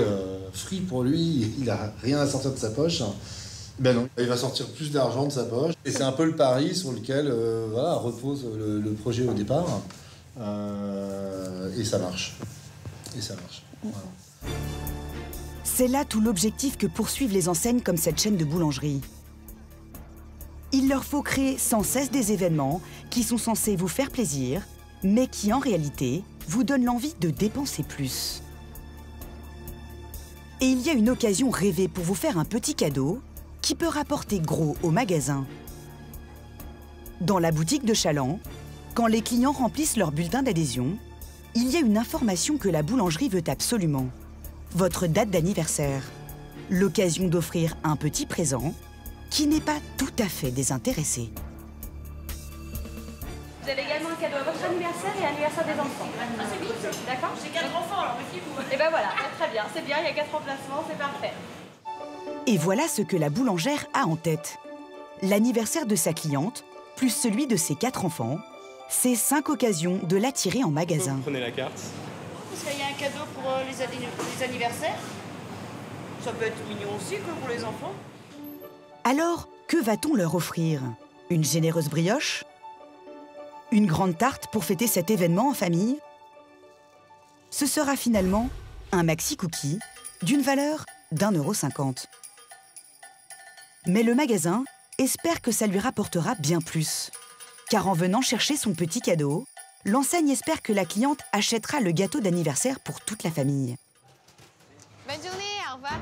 free pour lui, il a rien à sortir de sa poche. Ben non, il va sortir plus d'argent de sa poche. Et c'est un peu le pari sur lequel voilà, repose le projet au départ. Et ça marche. Et ça marche. Voilà. C'est là tout l'objectif que poursuivent les enseignes comme cette chaîne de boulangerie. Il leur faut créer sans cesse des événements qui sont censés vous faire plaisir, mais qui en réalité vous donnent l'envie de dépenser plus. Et il y a une occasion rêvée pour vous faire un petit cadeau qui peut rapporter gros au magasin. Dans la boutique de Chaland, quand les clients remplissent leur bulletin d'adhésion, il y a une information que la boulangerie veut absolument. Votre date d'anniversaire. L'occasion d'offrir un petit présent qui n'est pas tout à fait désintéressé. Vous avez également un cadeau à votre anniversaire et à l'anniversaire des enfants. Ah, c'est cool. D'accord. J'ai 4 enfants, alors méfiez-vous. Et ben voilà, très bien, c'est bien, il y a 4 emplacements, c'est parfait. Et voilà ce que la boulangère a en tête. L'anniversaire de sa cliente, plus celui de ses 4 enfants, c'est 5 occasions de l'attirer en magasin. Prenez la carte. Est-ce qu'il y a un cadeau pour les anniversaires? Ça peut être mignon aussi que pour les enfants. Alors, que va-t-on leur offrir? Une généreuse brioche? Une grande tarte pour fêter cet événement en famille? Ce sera finalement un maxi cookie d'une valeur d'1,50 €. Mais le magasin espère que ça lui rapportera bien plus. Car en venant chercher son petit cadeau, l'enseigne espère que la cliente achètera le gâteau d'anniversaire pour toute la famille. Bonne journée, au revoir.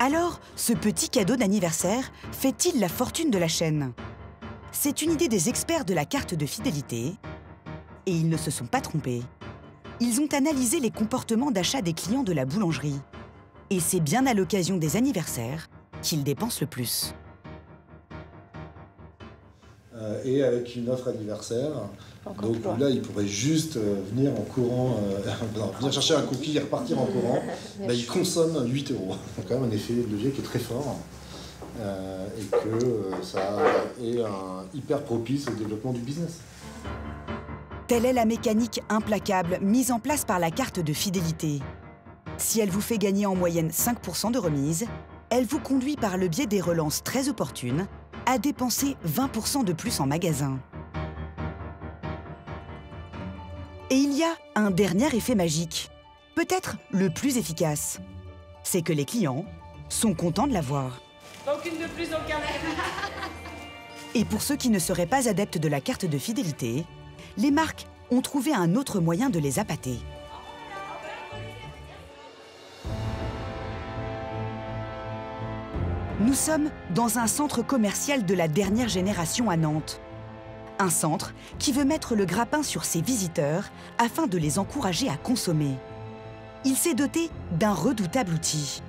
Alors, ce petit cadeau d'anniversaire fait-il la fortune de la chaîne? C'est une idée des experts de la carte de fidélité. Et ils ne se sont pas trompés. Ils ont analysé les comportements d'achat des clients de la boulangerie. Et c'est bien à l'occasion des anniversaires qu'ils dépensent le plus. Et avec une offre anniversaire, donc là il pourrait juste venir en courant, venir chercher un cookie et repartir en courant, bah, il consomme 8 €. C'est quand même un effet de levier qui est très fort et que ça est hyper propice au développement du business. Telle est la mécanique implacable mise en place par la carte de fidélité. Si elle vous fait gagner en moyenne 5% de remise, elle vous conduit par le biais des relances très opportunes à dépenser 20% de plus en magasin. Et il y a un dernier effet magique, peut-être le plus efficace. C'est que les clients sont contents de l'avoir. Donc une de plus dans le carnet. Et pour ceux qui ne seraient pas adeptes de la carte de fidélité, les marques ont trouvé un autre moyen de les appâter. Nous sommes dans un centre commercial de la dernière génération à Nantes. Un centre qui veut mettre le grappin sur ses visiteurs afin de les encourager à consommer. Il s'est doté d'un redoutable outil.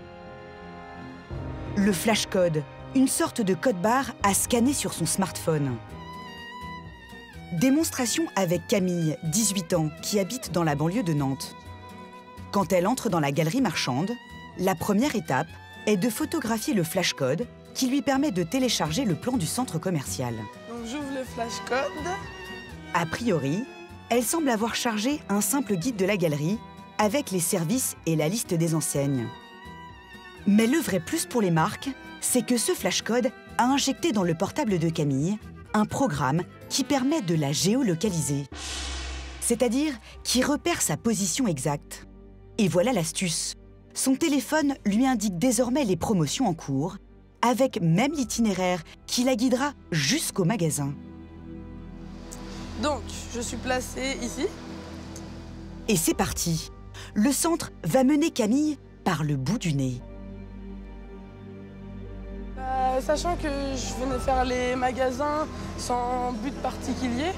Le flashcode, une sorte de code-barre à scanner sur son smartphone. Démonstration avec Camille, 18 ans, qui habite dans la banlieue de Nantes. Quand elle entre dans la galerie marchande, la première étape est de photographier le flashcode qui lui permet de télécharger le plan du centre commercial. Donc j'ouvre le flashcode. A priori, elle semble avoir chargé un simple guide de la galerie avec les services et la liste des enseignes. Mais le vrai plus pour les marques, c'est que ce flashcode a injecté dans le portable de Camille un programme qui permet de la géolocaliser. C'est-à-dire qui repère sa position exacte. Et voilà l'astuce. Son téléphone lui indique désormais les promotions en cours, avec même l'itinéraire qui la guidera jusqu'au magasin. Donc, je suis placée ici. Et c'est parti. Le centre va mener Camille par le bout du nez. Sachant que je venais faire les magasins sans but particulier,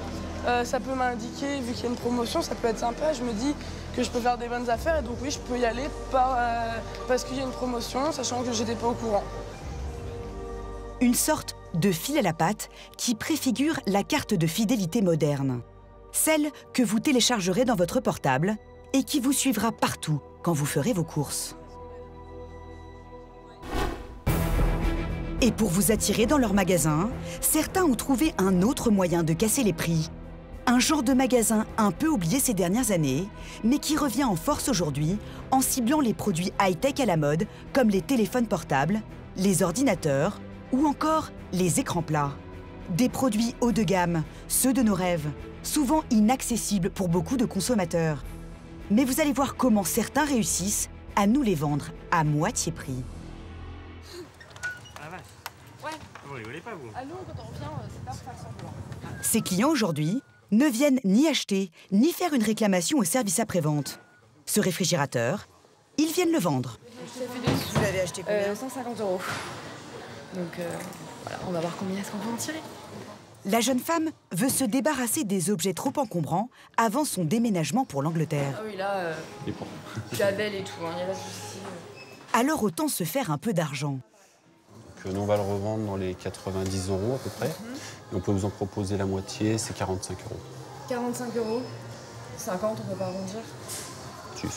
ça peut m'indiquer, vu qu'il y a une promotion, ça peut être sympa. Je me dis que je peux faire des bonnes affaires et donc oui, je peux y aller parce qu'il y a une promotion, sachant que j'étais pas au courant. Une sorte de fil à la patte qui préfigure la carte de fidélité moderne. Celle que vous téléchargerez dans votre portable et qui vous suivra partout quand vous ferez vos courses. Et pour vous attirer dans leur magasin, certains ont trouvé un autre moyen de casser les prix. Un genre de magasin un peu oublié ces dernières années, mais qui revient en force aujourd'hui en ciblant les produits high-tech à la mode, comme les téléphones portables, les ordinateurs ou encore les écrans plats. Des produits haut de gamme, ceux de nos rêves, souvent inaccessibles pour beaucoup de consommateurs. Mais vous allez voir comment certains réussissent à nous les vendre à moitié prix. Vous rigolez pas, vous? À nous, quand on revient, c'est pas pour faire semblant. Ces clients aujourd'hui ne viennent ni acheter, ni faire une réclamation au service après-vente. Ce réfrigérateur, ils viennent le vendre. Vous l'avez acheté combien? 150 €. Donc voilà, on va voir combien est-ce qu'on peut en tirer. La jeune femme veut se débarrasser des objets trop encombrants avant son déménagement pour l'Angleterre. Ah oui, là, Javel et tout, il y a pas de souci. Alors autant se faire un peu d'argent. Nous, on va le revendre dans les 90 € à peu près. Et on peut vous en proposer la moitié, c'est 45 €. 45 €. 50, on peut pas arrondir. Si, 50.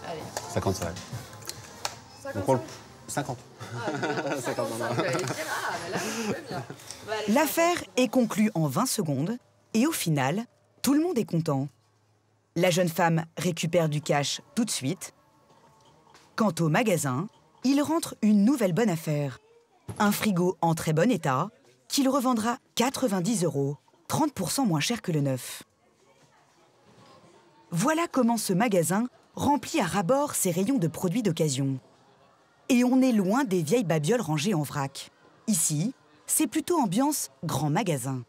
Allez. 50, ça va. 50. 50. Ah, 50, non, non. j'allais dire, ah, mais là, je veux bien. Bah, allez, L'affaire est conclue en 20 secondes et au final, tout le monde est content. La jeune femme récupère du cash tout de suite. Quant au magasin, il rentre une nouvelle bonne affaire. Un frigo en très bon état qu'il revendra 90 €, 30% moins cher que le neuf. Voilà comment ce magasin remplit à ras-bord ses rayons de produits d'occasion. Et on est loin des vieilles babioles rangées en vrac. Ici, c'est plutôt ambiance grand magasin.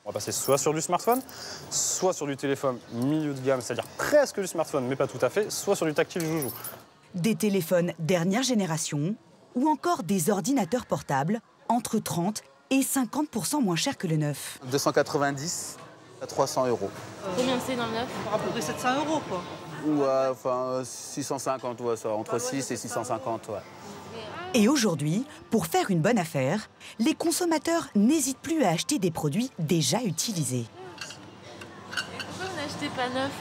On va passer soit sur du smartphone, soit sur du téléphone milieu de gamme, c'est-à-dire presque du smartphone, mais pas tout à fait, soit sur du tactile joujou. Des téléphones dernière génération ou encore des ordinateurs portables entre 30 et 50% moins chers que le neuf. 290 à 300 €. Combien c'est dans le neuf? À peu près 700 € quoi. Ouais, enfin 650, ouais, ça, entre 6 et 650, ouais. Et aujourd'hui, pour faire une bonne affaire, les consommateurs n'hésitent plus à acheter des produits déjà utilisés. Pourquoi vous n'achetez pas neuf?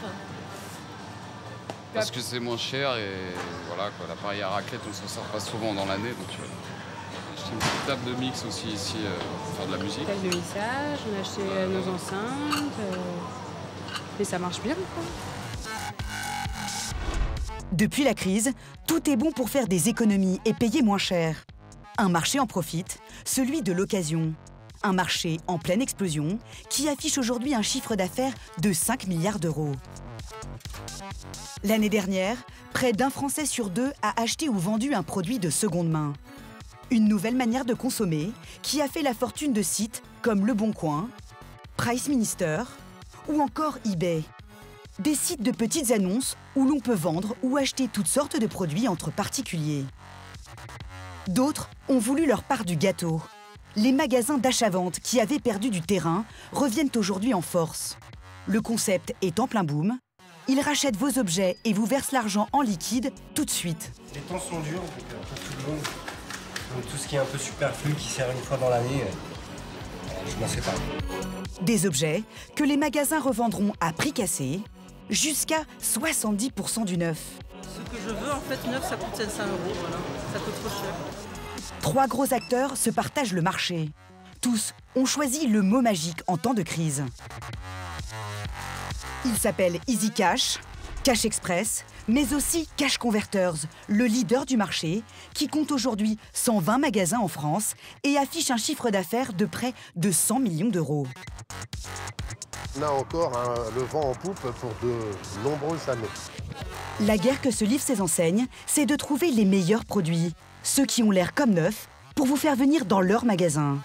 Parce que c'est moins cher et voilà quoi, l'appareil à raclette on s'en sert pas souvent dans l'année donc j'ai acheté une petite table de mix aussi ici pour faire de la musique. Table de mixage, on a acheté nos enceintes et ça marche bien quoi. Depuis la crise, tout est bon pour faire des économies et payer moins cher. Un marché en profite, celui de l'occasion. Un marché en pleine explosion qui affiche aujourd'hui un chiffre d'affaires de 5 milliards d'euros. L'année dernière, près d'un Français sur deux a acheté ou vendu un produit de seconde main. Une nouvelle manière de consommer qui a fait la fortune de sites comme Le Bon Coin, Price Minister ou encore eBay. Des sites de petites annonces où l'on peut vendre ou acheter toutes sortes de produits entre particuliers. D'autres ont voulu leur part du gâteau. Les magasins d'achat-vente qui avaient perdu du terrain reviennent aujourd'hui en force. Le concept est en plein boom. Ils rachètent vos objets et vous versent l'argent en liquide tout de suite. Les temps sont durs, donc pour tout le monde. Donc, tout ce qui est un peu superflu, qui sert une fois dans l'année, je m'en sépare. Des objets que les magasins revendront à prix cassé, jusqu'à 70% du neuf. Ce que je veux, en fait, neuf, ça coûte 500 €, voilà. Ça coûte trop cher. 3 gros acteurs se partagent le marché. Tous ont choisi le mot magique en temps de crise. Il s'appelle Easy Cash, Cash Express, mais aussi Cash Converters, le leader du marché, qui compte aujourd'hui 120 magasins en France et affiche un chiffre d'affaires de près de 100 millions d'euros. On a encore le vent en poupe pour de nombreuses années. La guerre que se livrent ces enseignes, c'est de trouver les meilleurs produits, ceux qui ont l'air comme neufs, pour vous faire venir dans leur magasin.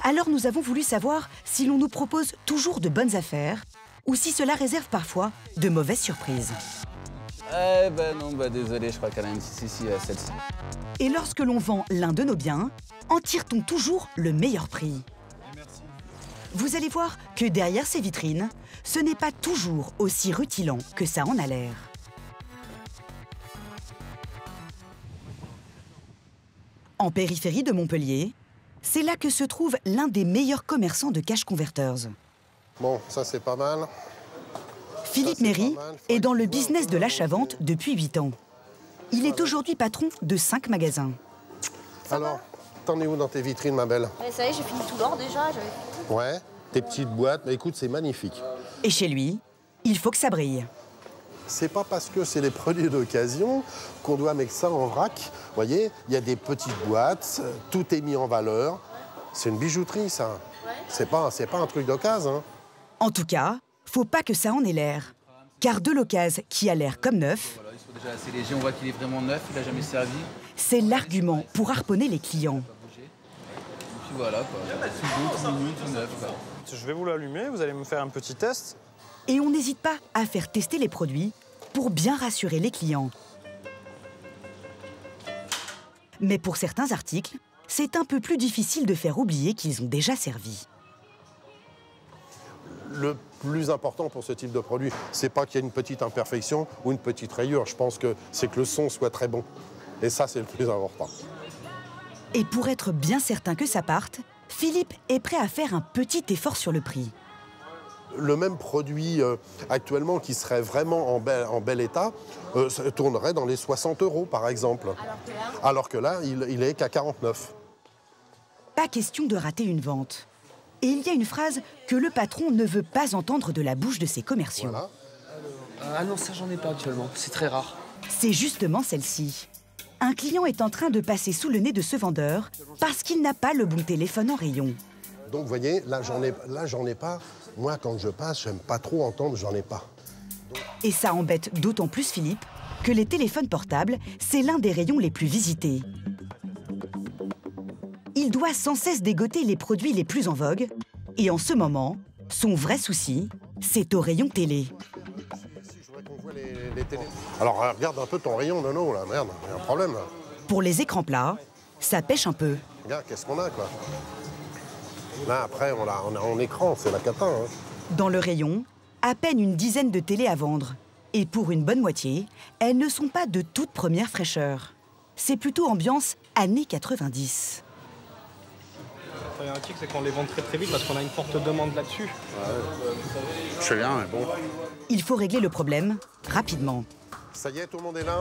Alors nous avons voulu savoir si l'on nous propose toujours de bonnes affaires ou si cela réserve parfois de mauvaises surprises. Non, désolé, je crois qu'elle a une ici, celle-ci. Et lorsque l'on vend l'un de nos biens, en tire-t-on toujours le meilleur prix? Vous allez voir que derrière ces vitrines, ce n'est pas toujours aussi rutilant que ça en a l'air. En périphérie de Montpellier, c'est là que se trouve l'un des meilleurs commerçants de Cash Converters. Bon, ça c'est pas mal. Philippe Méry est dans le business de l'achat-vente depuis 8 ans. Il est aujourd'hui patron de 5 magasins. Alors, t'en es où dans tes vitrines, ma belle? Ça y est, j'ai fini tout l'or déjà. Ouais, tes petites boîtes, mais écoute, c'est magnifique. Et chez lui, il faut que ça brille. C'est pas parce que c'est les produits d'occasion qu'on doit mettre ça en vrac. Vous voyez, il y a des petites boîtes, tout est mis en valeur. C'est une bijouterie, ça. Ouais. C'est pas un truc d'occasion. Hein. En tout cas, faut pas que ça en ait l'air. Car de l'occasion qui a l'air comme neuf, Voilà, ils sont déjà assez légers, on voit qu'il est vraiment neuf, il n'a jamais servi. C'est l'argument pour harponner les clients. Et puis voilà, quoi. Tout beau, tout mignon, tout neuf, quoi. Je vais vous l'allumer, vous allez me faire un petit test. Et on n'hésite pas à faire tester les produits pour bien rassurer les clients. Mais pour certains articles, c'est un peu plus difficile de faire oublier qu'ils ont déjà servi. Le plus important pour ce type de produit, c'est pas qu'il y ait une petite imperfection ou une petite rayure. Je pense que c'est que le son soit très bon. Et ça, c'est le plus important. Et pour être bien certain que ça parte, Philippe est prêt à faire un petit effort sur le prix. Le même produit actuellement qui serait vraiment en bel état tournerait dans les 60 € par exemple. Alors que là, il est qu'à 49. Pas question de rater une vente. Et il y a une phrase que le patron ne veut pas entendre de la bouche de ses commerciaux. Voilà. Ah non, ça j'en ai pas actuellement, c'est très rare. C'est justement celle-ci. Un client est en train de passer sous le nez de ce vendeur parce qu'il n'a pas le bon téléphone en rayon. Donc vous voyez, là j'en ai pas. Moi, quand je passe, j'aime pas trop entendre, j'en ai pas. Et ça embête d'autant plus Philippe que les téléphones portables, c'est l'un des rayons les plus visités. Il doit sans cesse dégoter les produits les plus en vogue. Et en ce moment, son vrai souci, c'est au rayon télé. Alors regarde un peu ton rayon, Nono, là, merde, il y a un problème là. Pour les écrans plats, ça pêche un peu. Regarde, qu'est-ce qu'on a, quoi. Là, après, on a en écran, c'est la cata. Hein. Dans le rayon, à peine une dizaine de télés à vendre. Et pour une bonne moitié, elles ne sont pas de toute première fraîcheur. C'est plutôt ambiance années 90. Il y a un truc, c'est qu'on les vend très très vite parce qu'on a une forte demande là-dessus. Ouais. Je sais bien, mais bon. Il faut régler le problème rapidement. Ça y est, tout le monde est là.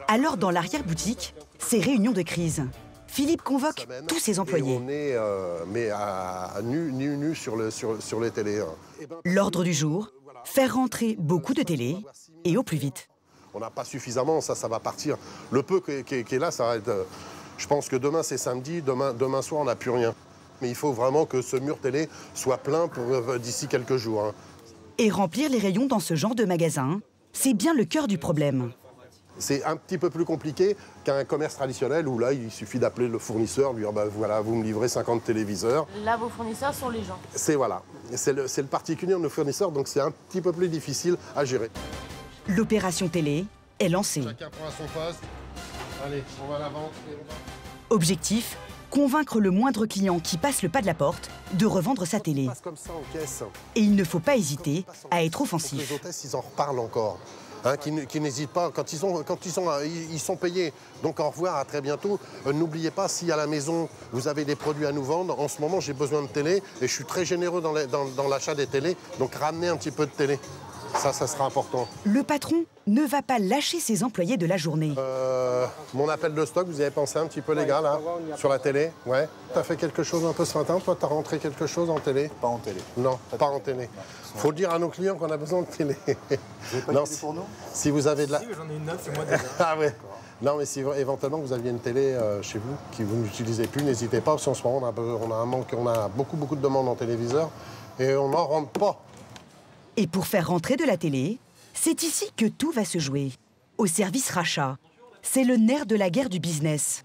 Alors, dans l'arrière-boutique, c'est réunion de crise. Philippe convoque tous ses employés. Et on est mais à nu sur les télés. Hein. L'ordre du jour, faire rentrer beaucoup de télés et au plus vite. On n'a pas suffisamment, ça va partir. Le peu qui est là, ça va être... Je pense que demain c'est samedi, demain soir on n'a plus rien. Mais il faut vraiment que ce mur télé soit plein d'ici quelques jours. Hein. Et remplir les rayons dans ce genre de magasin, c'est bien le cœur du problème. C'est un petit peu plus compliqué qu'un commerce traditionnel où là, il suffit d'appeler le fournisseur, lui dire bah, voilà, vous me livrez 50 téléviseurs. Là, vos fournisseurs sont les gens. C'est voilà, c'est le particulier de nos fournisseurs, donc c'est un petit peu plus difficile à gérer. L'opération télé est lancée. Chacun prend à son poste. Allez, on va à la vente. Objectif, convaincre le moindre client qui passe le pas de la porte de revendre sa télé. Comme ça en caisse. Et il ne faut pas hésiter à être offensif. Les hôtesses, ils en reparlent encore. Hein, qui n'hésitent pas, quand ils sont payés. Donc au revoir, à très bientôt. N'oubliez pas, si à la maison, vous avez des produits à nous vendre, en ce moment, j'ai besoin de télé et je suis très généreux dans l'achat des télés, donc ramenez un petit peu de télé. Ça sera important. Le patron ne va pas lâcher ses employés de la journée. Mon appel de stock, vous y avez pensé un petit peu, les gars, là, sur la télé? Ouais. T'as fait quelque chose un peu ce matin, toi? T'as rentré quelque chose en télé? Pas en télé. Non, pas en télé. Faut dire à nos clients qu'on a besoin de télé. Vous n'avez pas de télé pour nous? Si vous avez de la... Si, j'en ai une neuve, c'est moi déjà. Ah ouais. Non, mais si éventuellement vous aviez une télé chez vous, que vous n'utilisez plus, n'hésitez pas, parce qu'en ce moment, on a un manque, on a beaucoup de demandes en téléviseur, et on n'en rentre pas. Et pour faire rentrer de la télé, c'est ici que tout va se jouer. Au service rachat. C'est le nerf de la guerre du business.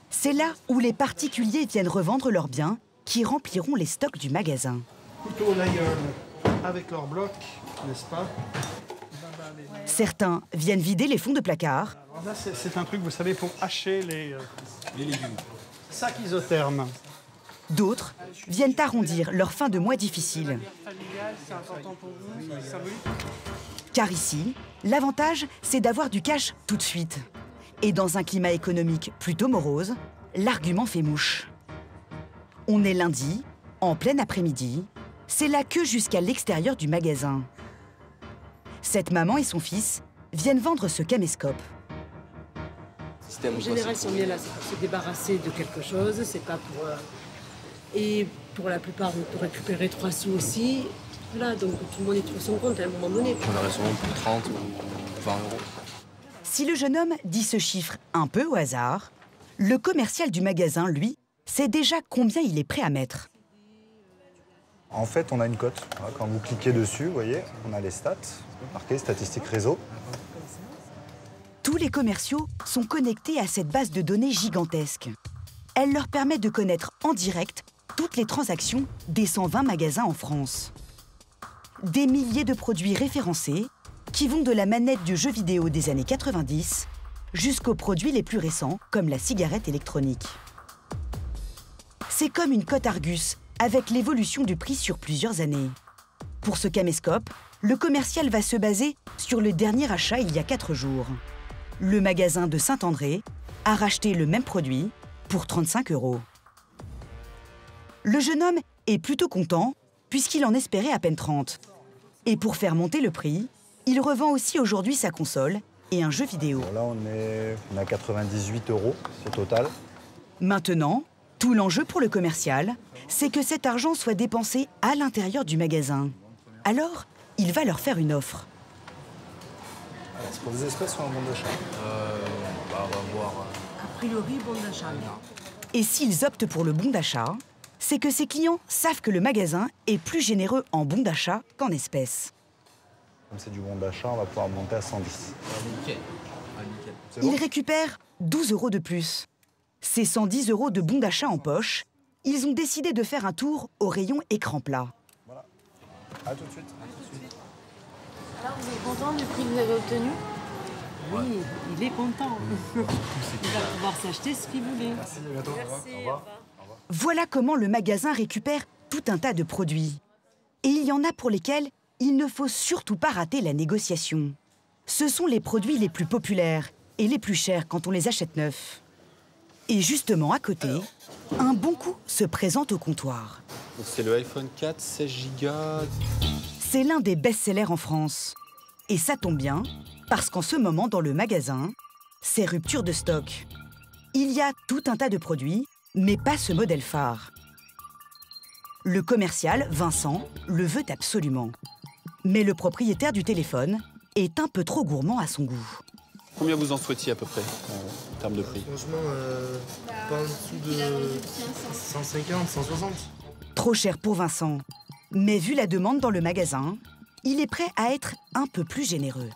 C'est là où les particuliers viennent revendre leurs biens qui rempliront les stocks du magasin. Couteau au la gueule, avec leur bloc, n'est-ce pas? Certains viennent vider les fonds de placard. Alors là, c'est un truc, vous savez, pour hacher les légumes. Sac isotherme. D'autres viennent arrondir leur fin de mois difficile. Car ici, l'avantage, c'est d'avoir du cash tout de suite. Et dans un climat économique plutôt morose, l'argument fait mouche. On est lundi, en plein après-midi, c'est la queue jusqu'à l'extérieur du magasin. Cette maman et son fils viennent vendre ce caméscope. En général, si on est là, c'est pour se débarrasser de quelque chose, c'est pas pour... Et pour la plupart, pour récupérer 3 sous aussi. Voilà, donc tout le monde y trouve son compte à un moment donné. On aurait sûrement pour 30 ou 20 euros. Si le jeune homme dit ce chiffre un peu au hasard, le commercial du magasin, lui, sait déjà combien il est prêt à mettre. En fait, on a une cote. Quand vous cliquez dessus, vous voyez, on a les stats, marqué statistiques réseau. Tous les commerciaux sont connectés à cette base de données gigantesque. Elle leur permet de connaître en direct toutes les transactions des 120 magasins en France. Des milliers de produits référencés qui vont de la manette du jeu vidéo des années 90 jusqu'aux produits les plus récents comme la cigarette électronique. C'est comme une cote Argus avec l'évolution du prix sur plusieurs années. Pour ce caméscope, le commercial va se baser sur le dernier achat il y a 4 jours. Le magasin de Saint-André a racheté le même produit pour 35 €. Le jeune homme est plutôt content puisqu'il en espérait à peine 30. Et pour faire monter le prix, il revend aussi aujourd'hui sa console et un jeu vidéo. Là, on a 98 € au total. Maintenant, tout l'enjeu pour le commercial, c'est que cet argent soit dépensé à l'intérieur du magasin. Alors, il va leur faire une offre. C'est pour des espèces ou un bon d'achat On va voir. A priori, bon d'achat. Et s'ils optent pour le bon d'achat, c'est que ses clients savent que le magasin est plus généreux en bon d'achat qu'en espèces. Comme c'est du bon d'achat, on va pouvoir monter à 110. Nickel. Ils récupèrent 12 € de plus. Ces 110 € de bon d'achat en poche, ils ont décidé de faire un tour au rayon écran plat. Voilà. À tout de suite. Alors, vous êtes content du prix que vous avez obtenu? Oui, il est content. Il va pouvoir s'acheter ce qu'il voulait. Merci, à bientôt. Au revoir. Voilà comment le magasin récupère tout un tas de produits. Et il y en a pour lesquels il ne faut surtout pas rater la négociation. Ce sont les produits les plus populaires et les plus chers quand on les achète neufs. Et justement, à côté, un bon coup se présente au comptoir. C'est le iPhone 4, 16 Go. C'est l'un des best-sellers en France. Et ça tombe bien, parce qu'en ce moment, dans le magasin, c'est rupture de stock. Il y a tout un tas de produits, mais pas ce modèle phare. Le commercial, Vincent, le veut absolument. Mais le propriétaire du téléphone est un peu trop gourmand à son goût. Combien vous en souhaitiez à peu près en termes de prix? Franchement, pas en dessous de 150, 160. Trop cher pour Vincent. Mais vu la demande dans le magasin, il est prêt à être un peu plus généreux.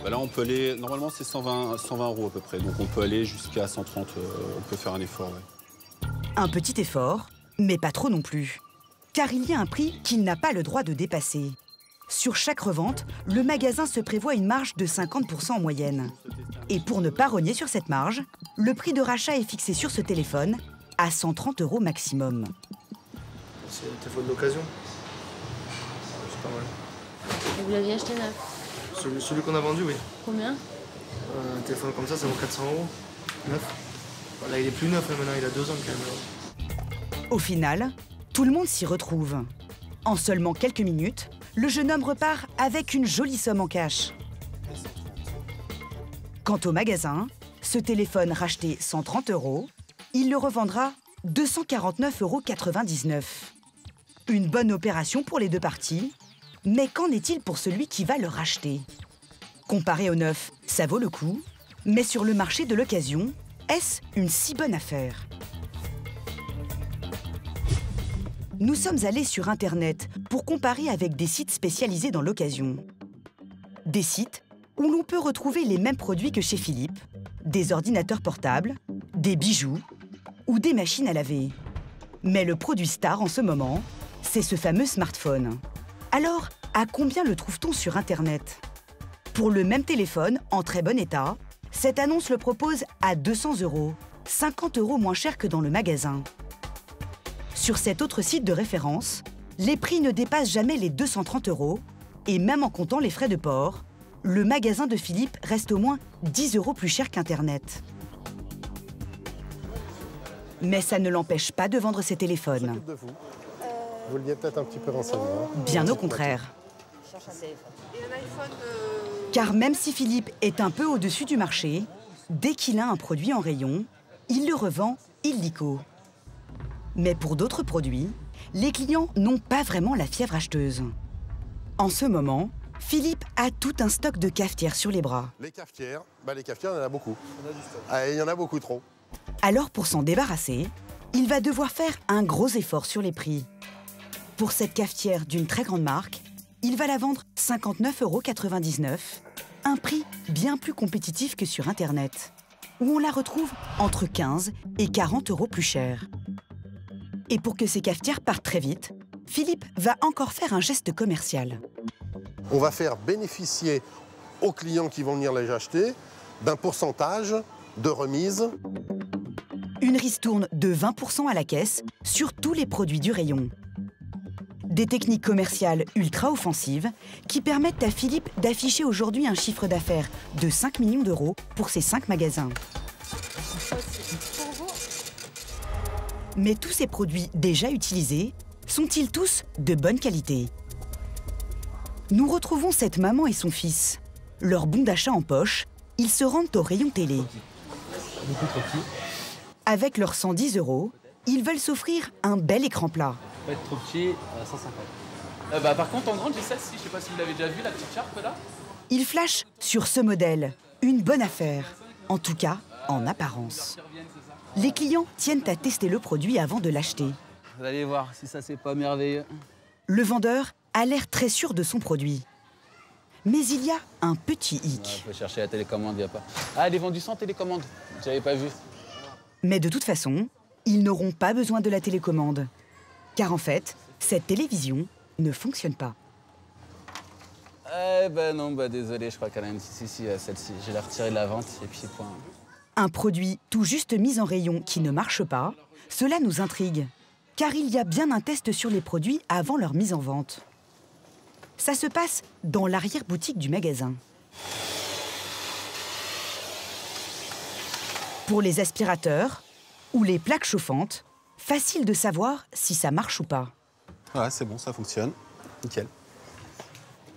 Bah là, on peut aller... Normalement, c'est 120 € à peu près. Donc, on peut aller jusqu'à 130. On peut faire un effort, ouais. Un petit effort, mais pas trop non plus. Car il y a un prix qu'il n'a pas le droit de dépasser. Sur chaque revente, le magasin se prévoit une marge de 50 % en moyenne. Et pour ne pas rogner sur cette marge, le prix de rachat est fixé sur ce téléphone à 130 € maximum. C'est un téléphone d'occasion. C'est pas mal. Et vous l'aviez acheté neuf? Celui qu'on a vendu, oui. Combien? Un téléphone comme ça vaut 400 €. Neuf. Là, il est plus neuf, maintenant, il a 2 ans quand même. Au final, tout le monde s'y retrouve. En seulement quelques minutes, le jeune homme repart avec une jolie somme en cash. Quant au magasin, ce téléphone racheté 130 €, il le revendra 249,99 €. Une bonne opération pour les deux parties, mais qu'en est-il pour celui qui va le racheter? Comparé au neuf, ça vaut le coup, mais sur le marché de l'occasion, est-ce une si bonne affaire? Nous sommes allés sur Internet pour comparer avec des sites spécialisés dans l'occasion. Des sites où l'on peut retrouver les mêmes produits que chez Philippe, des ordinateurs portables, des bijoux ou des machines à laver. Mais le produit star en ce moment, c'est ce fameux smartphone. Alors, à combien le trouve-t-on sur Internet? Pour le même téléphone, en très bon état, cette annonce le propose à 200 €, 50 € moins cher que dans le magasin. Sur cet autre site de référence, les prix ne dépassent jamais les 230 € et même en comptant les frais de port, le magasin de Philippe reste au moins 10 € plus cher qu'Internet. Mais ça ne l'empêche pas de vendre ses téléphones. Vous vouliez peut-être un petit peu renseignement. Bien au contraire. Car même si Philippe est un peu au-dessus du marché, dès qu'il a un produit en rayon, il le revend illico. Mais pour d'autres produits, les clients n'ont pas vraiment la fièvre acheteuse. En ce moment, Philippe a tout un stock de cafetières sur les bras. Les cafetières, il y en a beaucoup. Il y en a beaucoup trop. Alors pour s'en débarrasser, il va devoir faire un gros effort sur les prix. Pour cette cafetière d'une très grande marque, il va la vendre 59,99 €, un prix bien plus compétitif que sur Internet, où on la retrouve entre 15 et 40 € plus cher. Et pour que ces cafetières partent très vite, Philippe va encore faire un geste commercial. On va faire bénéficier aux clients qui vont venir les acheter d'un pourcentage de remise. Une ristourne de 20% à la caisse sur tous les produits du rayon. Des techniques commerciales ultra offensives qui permettent à Philippe d'afficher aujourd'hui un chiffre d'affaires de 5 millions d'euros pour ses 5 magasins. Mais tous ces produits déjà utilisés sont-ils tous de bonne qualité? Nous retrouvons cette maman et son fils. Leur bon d'achat en poche, ils se rendent au rayon télé. Beaucoup trop petit. Avec leurs 110 €, ils veulent s'offrir un bel écran plat. Pas être trop petit, 150. Par contre, en grande, j'ai celle-ci. Je sais pas si vous l'avez déjà vue, la petite charpe là. Ils flashent sur ce modèle. Une bonne affaire. En tout cas, en apparence. Les clients tiennent à tester le produit avant de l'acheter. Vous allez voir si ça, c'est pas merveilleux. Le vendeur a l'air très sûr de son produit. Mais il y a un petit hic. On peut chercher la télécommande, il n'y a pas. Ah, elle est vendue sans télécommande. J'avais pas vu. Mais de toute façon, ils n'auront pas besoin de la télécommande. Car en fait, cette télévision ne fonctionne pas. Non, désolé, je crois qu'elle a une... Si, celle-ci. Je l'ai retirée de la vente et puis point. Un produit tout juste mis en rayon qui ne marche pas, cela nous intrigue. Car il y a bien un test sur les produits avant leur mise en vente. Ça se passe dans l'arrière-boutique du magasin. Pour les aspirateurs ou les plaques chauffantes, facile de savoir si ça marche ou pas. Ouais, c'est bon, ça fonctionne. Nickel.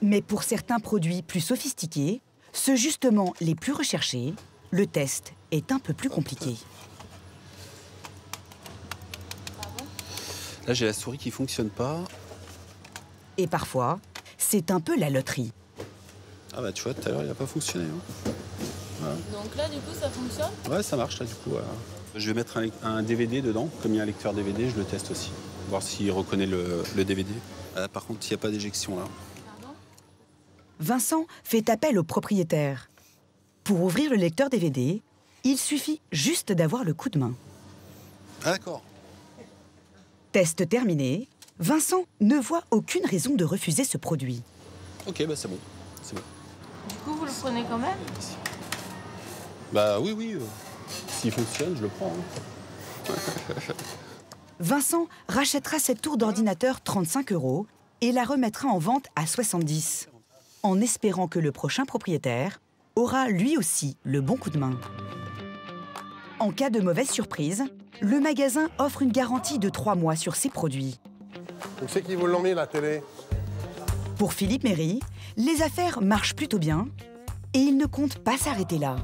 Mais pour certains produits plus sophistiqués, ceux justement les plus recherchés, le test est un peu plus compliqué. Là, j'ai la souris qui fonctionne pas. Et parfois, c'est un peu la loterie. Ah bah tu vois, tout à l'heure, il n'a pas fonctionné. Hein. Voilà. Donc là, du coup, ça fonctionne? Ouais, ça marche là, du coup. Je vais mettre un DVD dedans. Comme il y a un lecteur DVD, je le teste aussi. Voir s'il reconnaît le DVD. Par contre, il n'y a pas d'éjection là. Pardon? Vincent fait appel au propriétaire. Pour ouvrir le lecteur DVD, il suffit juste d'avoir le coup de main. Ah d'accord. Test terminé, Vincent ne voit aucune raison de refuser ce produit. Ok, bah c'est bon. C'est bon. Du coup, vous le prenez quand même? Bah oui. S'il fonctionne, je le prends. Hein. Vincent rachètera cette tour d'ordinateur 35 € et la remettra en vente à 70, en espérant que le prochain propriétaire aura lui aussi le bon coup de main. En cas de mauvaise surprise, le magasin offre une garantie de 3 mois sur ses produits. Donc c'est qui vous l'ont mis, la télé? Pour Philippe Méry, les affaires marchent plutôt bien et il ne compte pas s'arrêter là.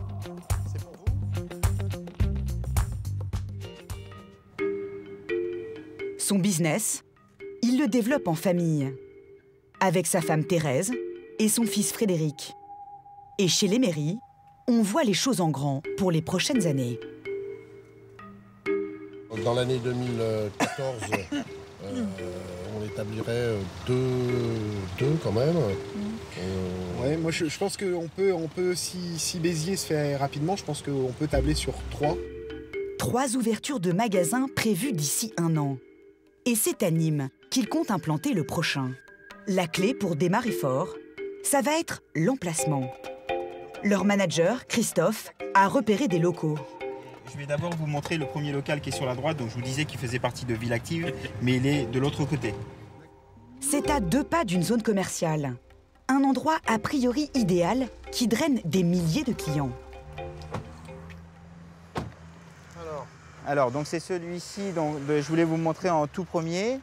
Son business, il le développe en famille, avec sa femme Thérèse et son fils Frédéric. Et chez les Méry, on voit les choses en grand pour les prochaines années. Dans l'année 2014, on établirait deux quand même. Ouais, moi je pense qu'on peut si Béziers se fait rapidement, je pense qu'on peut tabler sur 3. 3 ouvertures de magasins prévues d'ici 1 an. Et c'est à Nîmes qu'il compte implanter le prochain. La clé pour démarrer fort, ça va être l'emplacement. Leur manager, Christophe, a repéré des locaux. Je vais d'abord vous montrer le premier local qui est sur la droite, donc je vous disais qu'il faisait partie de Ville Active, mais il est de l'autre côté. C'est à 2 pas d'une zone commerciale. Un endroit a priori idéal qui draine des milliers de clients. Alors donc c'est celui-ci, donc je voulais vous montrer en tout premier.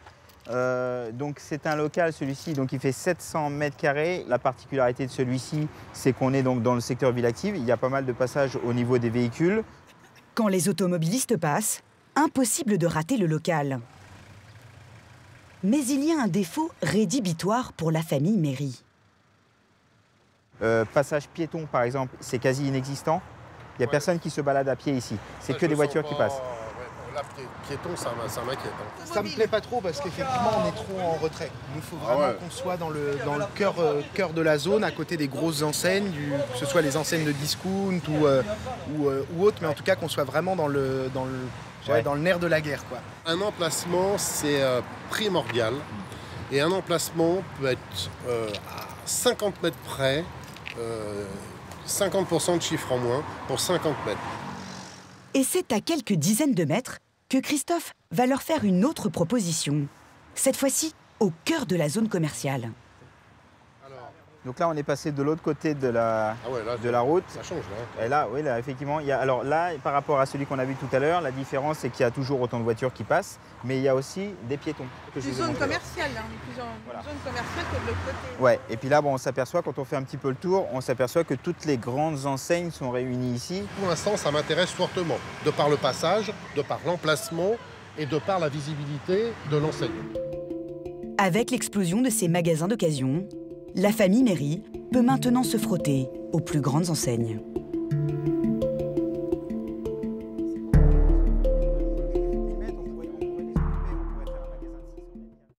Donc c'est un local, celui-ci, donc il fait 700 mètres carrés. La particularité de celui-ci, c'est qu'on est donc dans le secteur Ville Active. Il y a pas mal de passages au niveau des véhicules. Quand les automobilistes passent, impossible de rater le local. Mais il y a un défaut rédhibitoire pour la famille Méry. Passage piéton, par exemple, c'est quasi inexistant. Il n'y a personne qui se balade à pied ici. C'est que des voitures qui passent. Là, piéton, ça m'inquiète. Ça me plaît pas trop parce qu'effectivement, on est trop en retrait. Il nous faut vraiment qu'on soit dans le cœur de la zone, à côté des grosses enseignes, que ce soit les enseignes de discount ou autres, mais en tout cas qu'on soit vraiment dans le nerf de la guerre, quoi. Un emplacement, c'est primordial. Et un emplacement peut être à 50 mètres près, 50% de chiffre en moins pour 50 mètres. Et c'est à quelques dizaines de mètres que Christophe va leur faire une autre proposition. Cette fois-ci, au cœur de la zone commerciale. Donc là, on est passé de l'autre côté de la route. Ça change, là. Et là, oui, là, effectivement. Alors là, par rapport à celui qu'on a vu tout à l'heure, la différence, c'est qu'il y a toujours autant de voitures qui passent, mais il y a aussi des piétons. Plus zone commerciale, hein, plus en zone commerciale que de l'autre côté. Ouais, et puis là, bon, on s'aperçoit, quand on fait un petit peu le tour, on s'aperçoit que toutes les grandes enseignes sont réunies ici. Pour l'instant, ça m'intéresse fortement, de par le passage, de par l'emplacement et de par la visibilité de l'enseigne. Avec l'explosion de ces magasins d'occasion, la famille Méry peut maintenant se frotter aux plus grandes enseignes.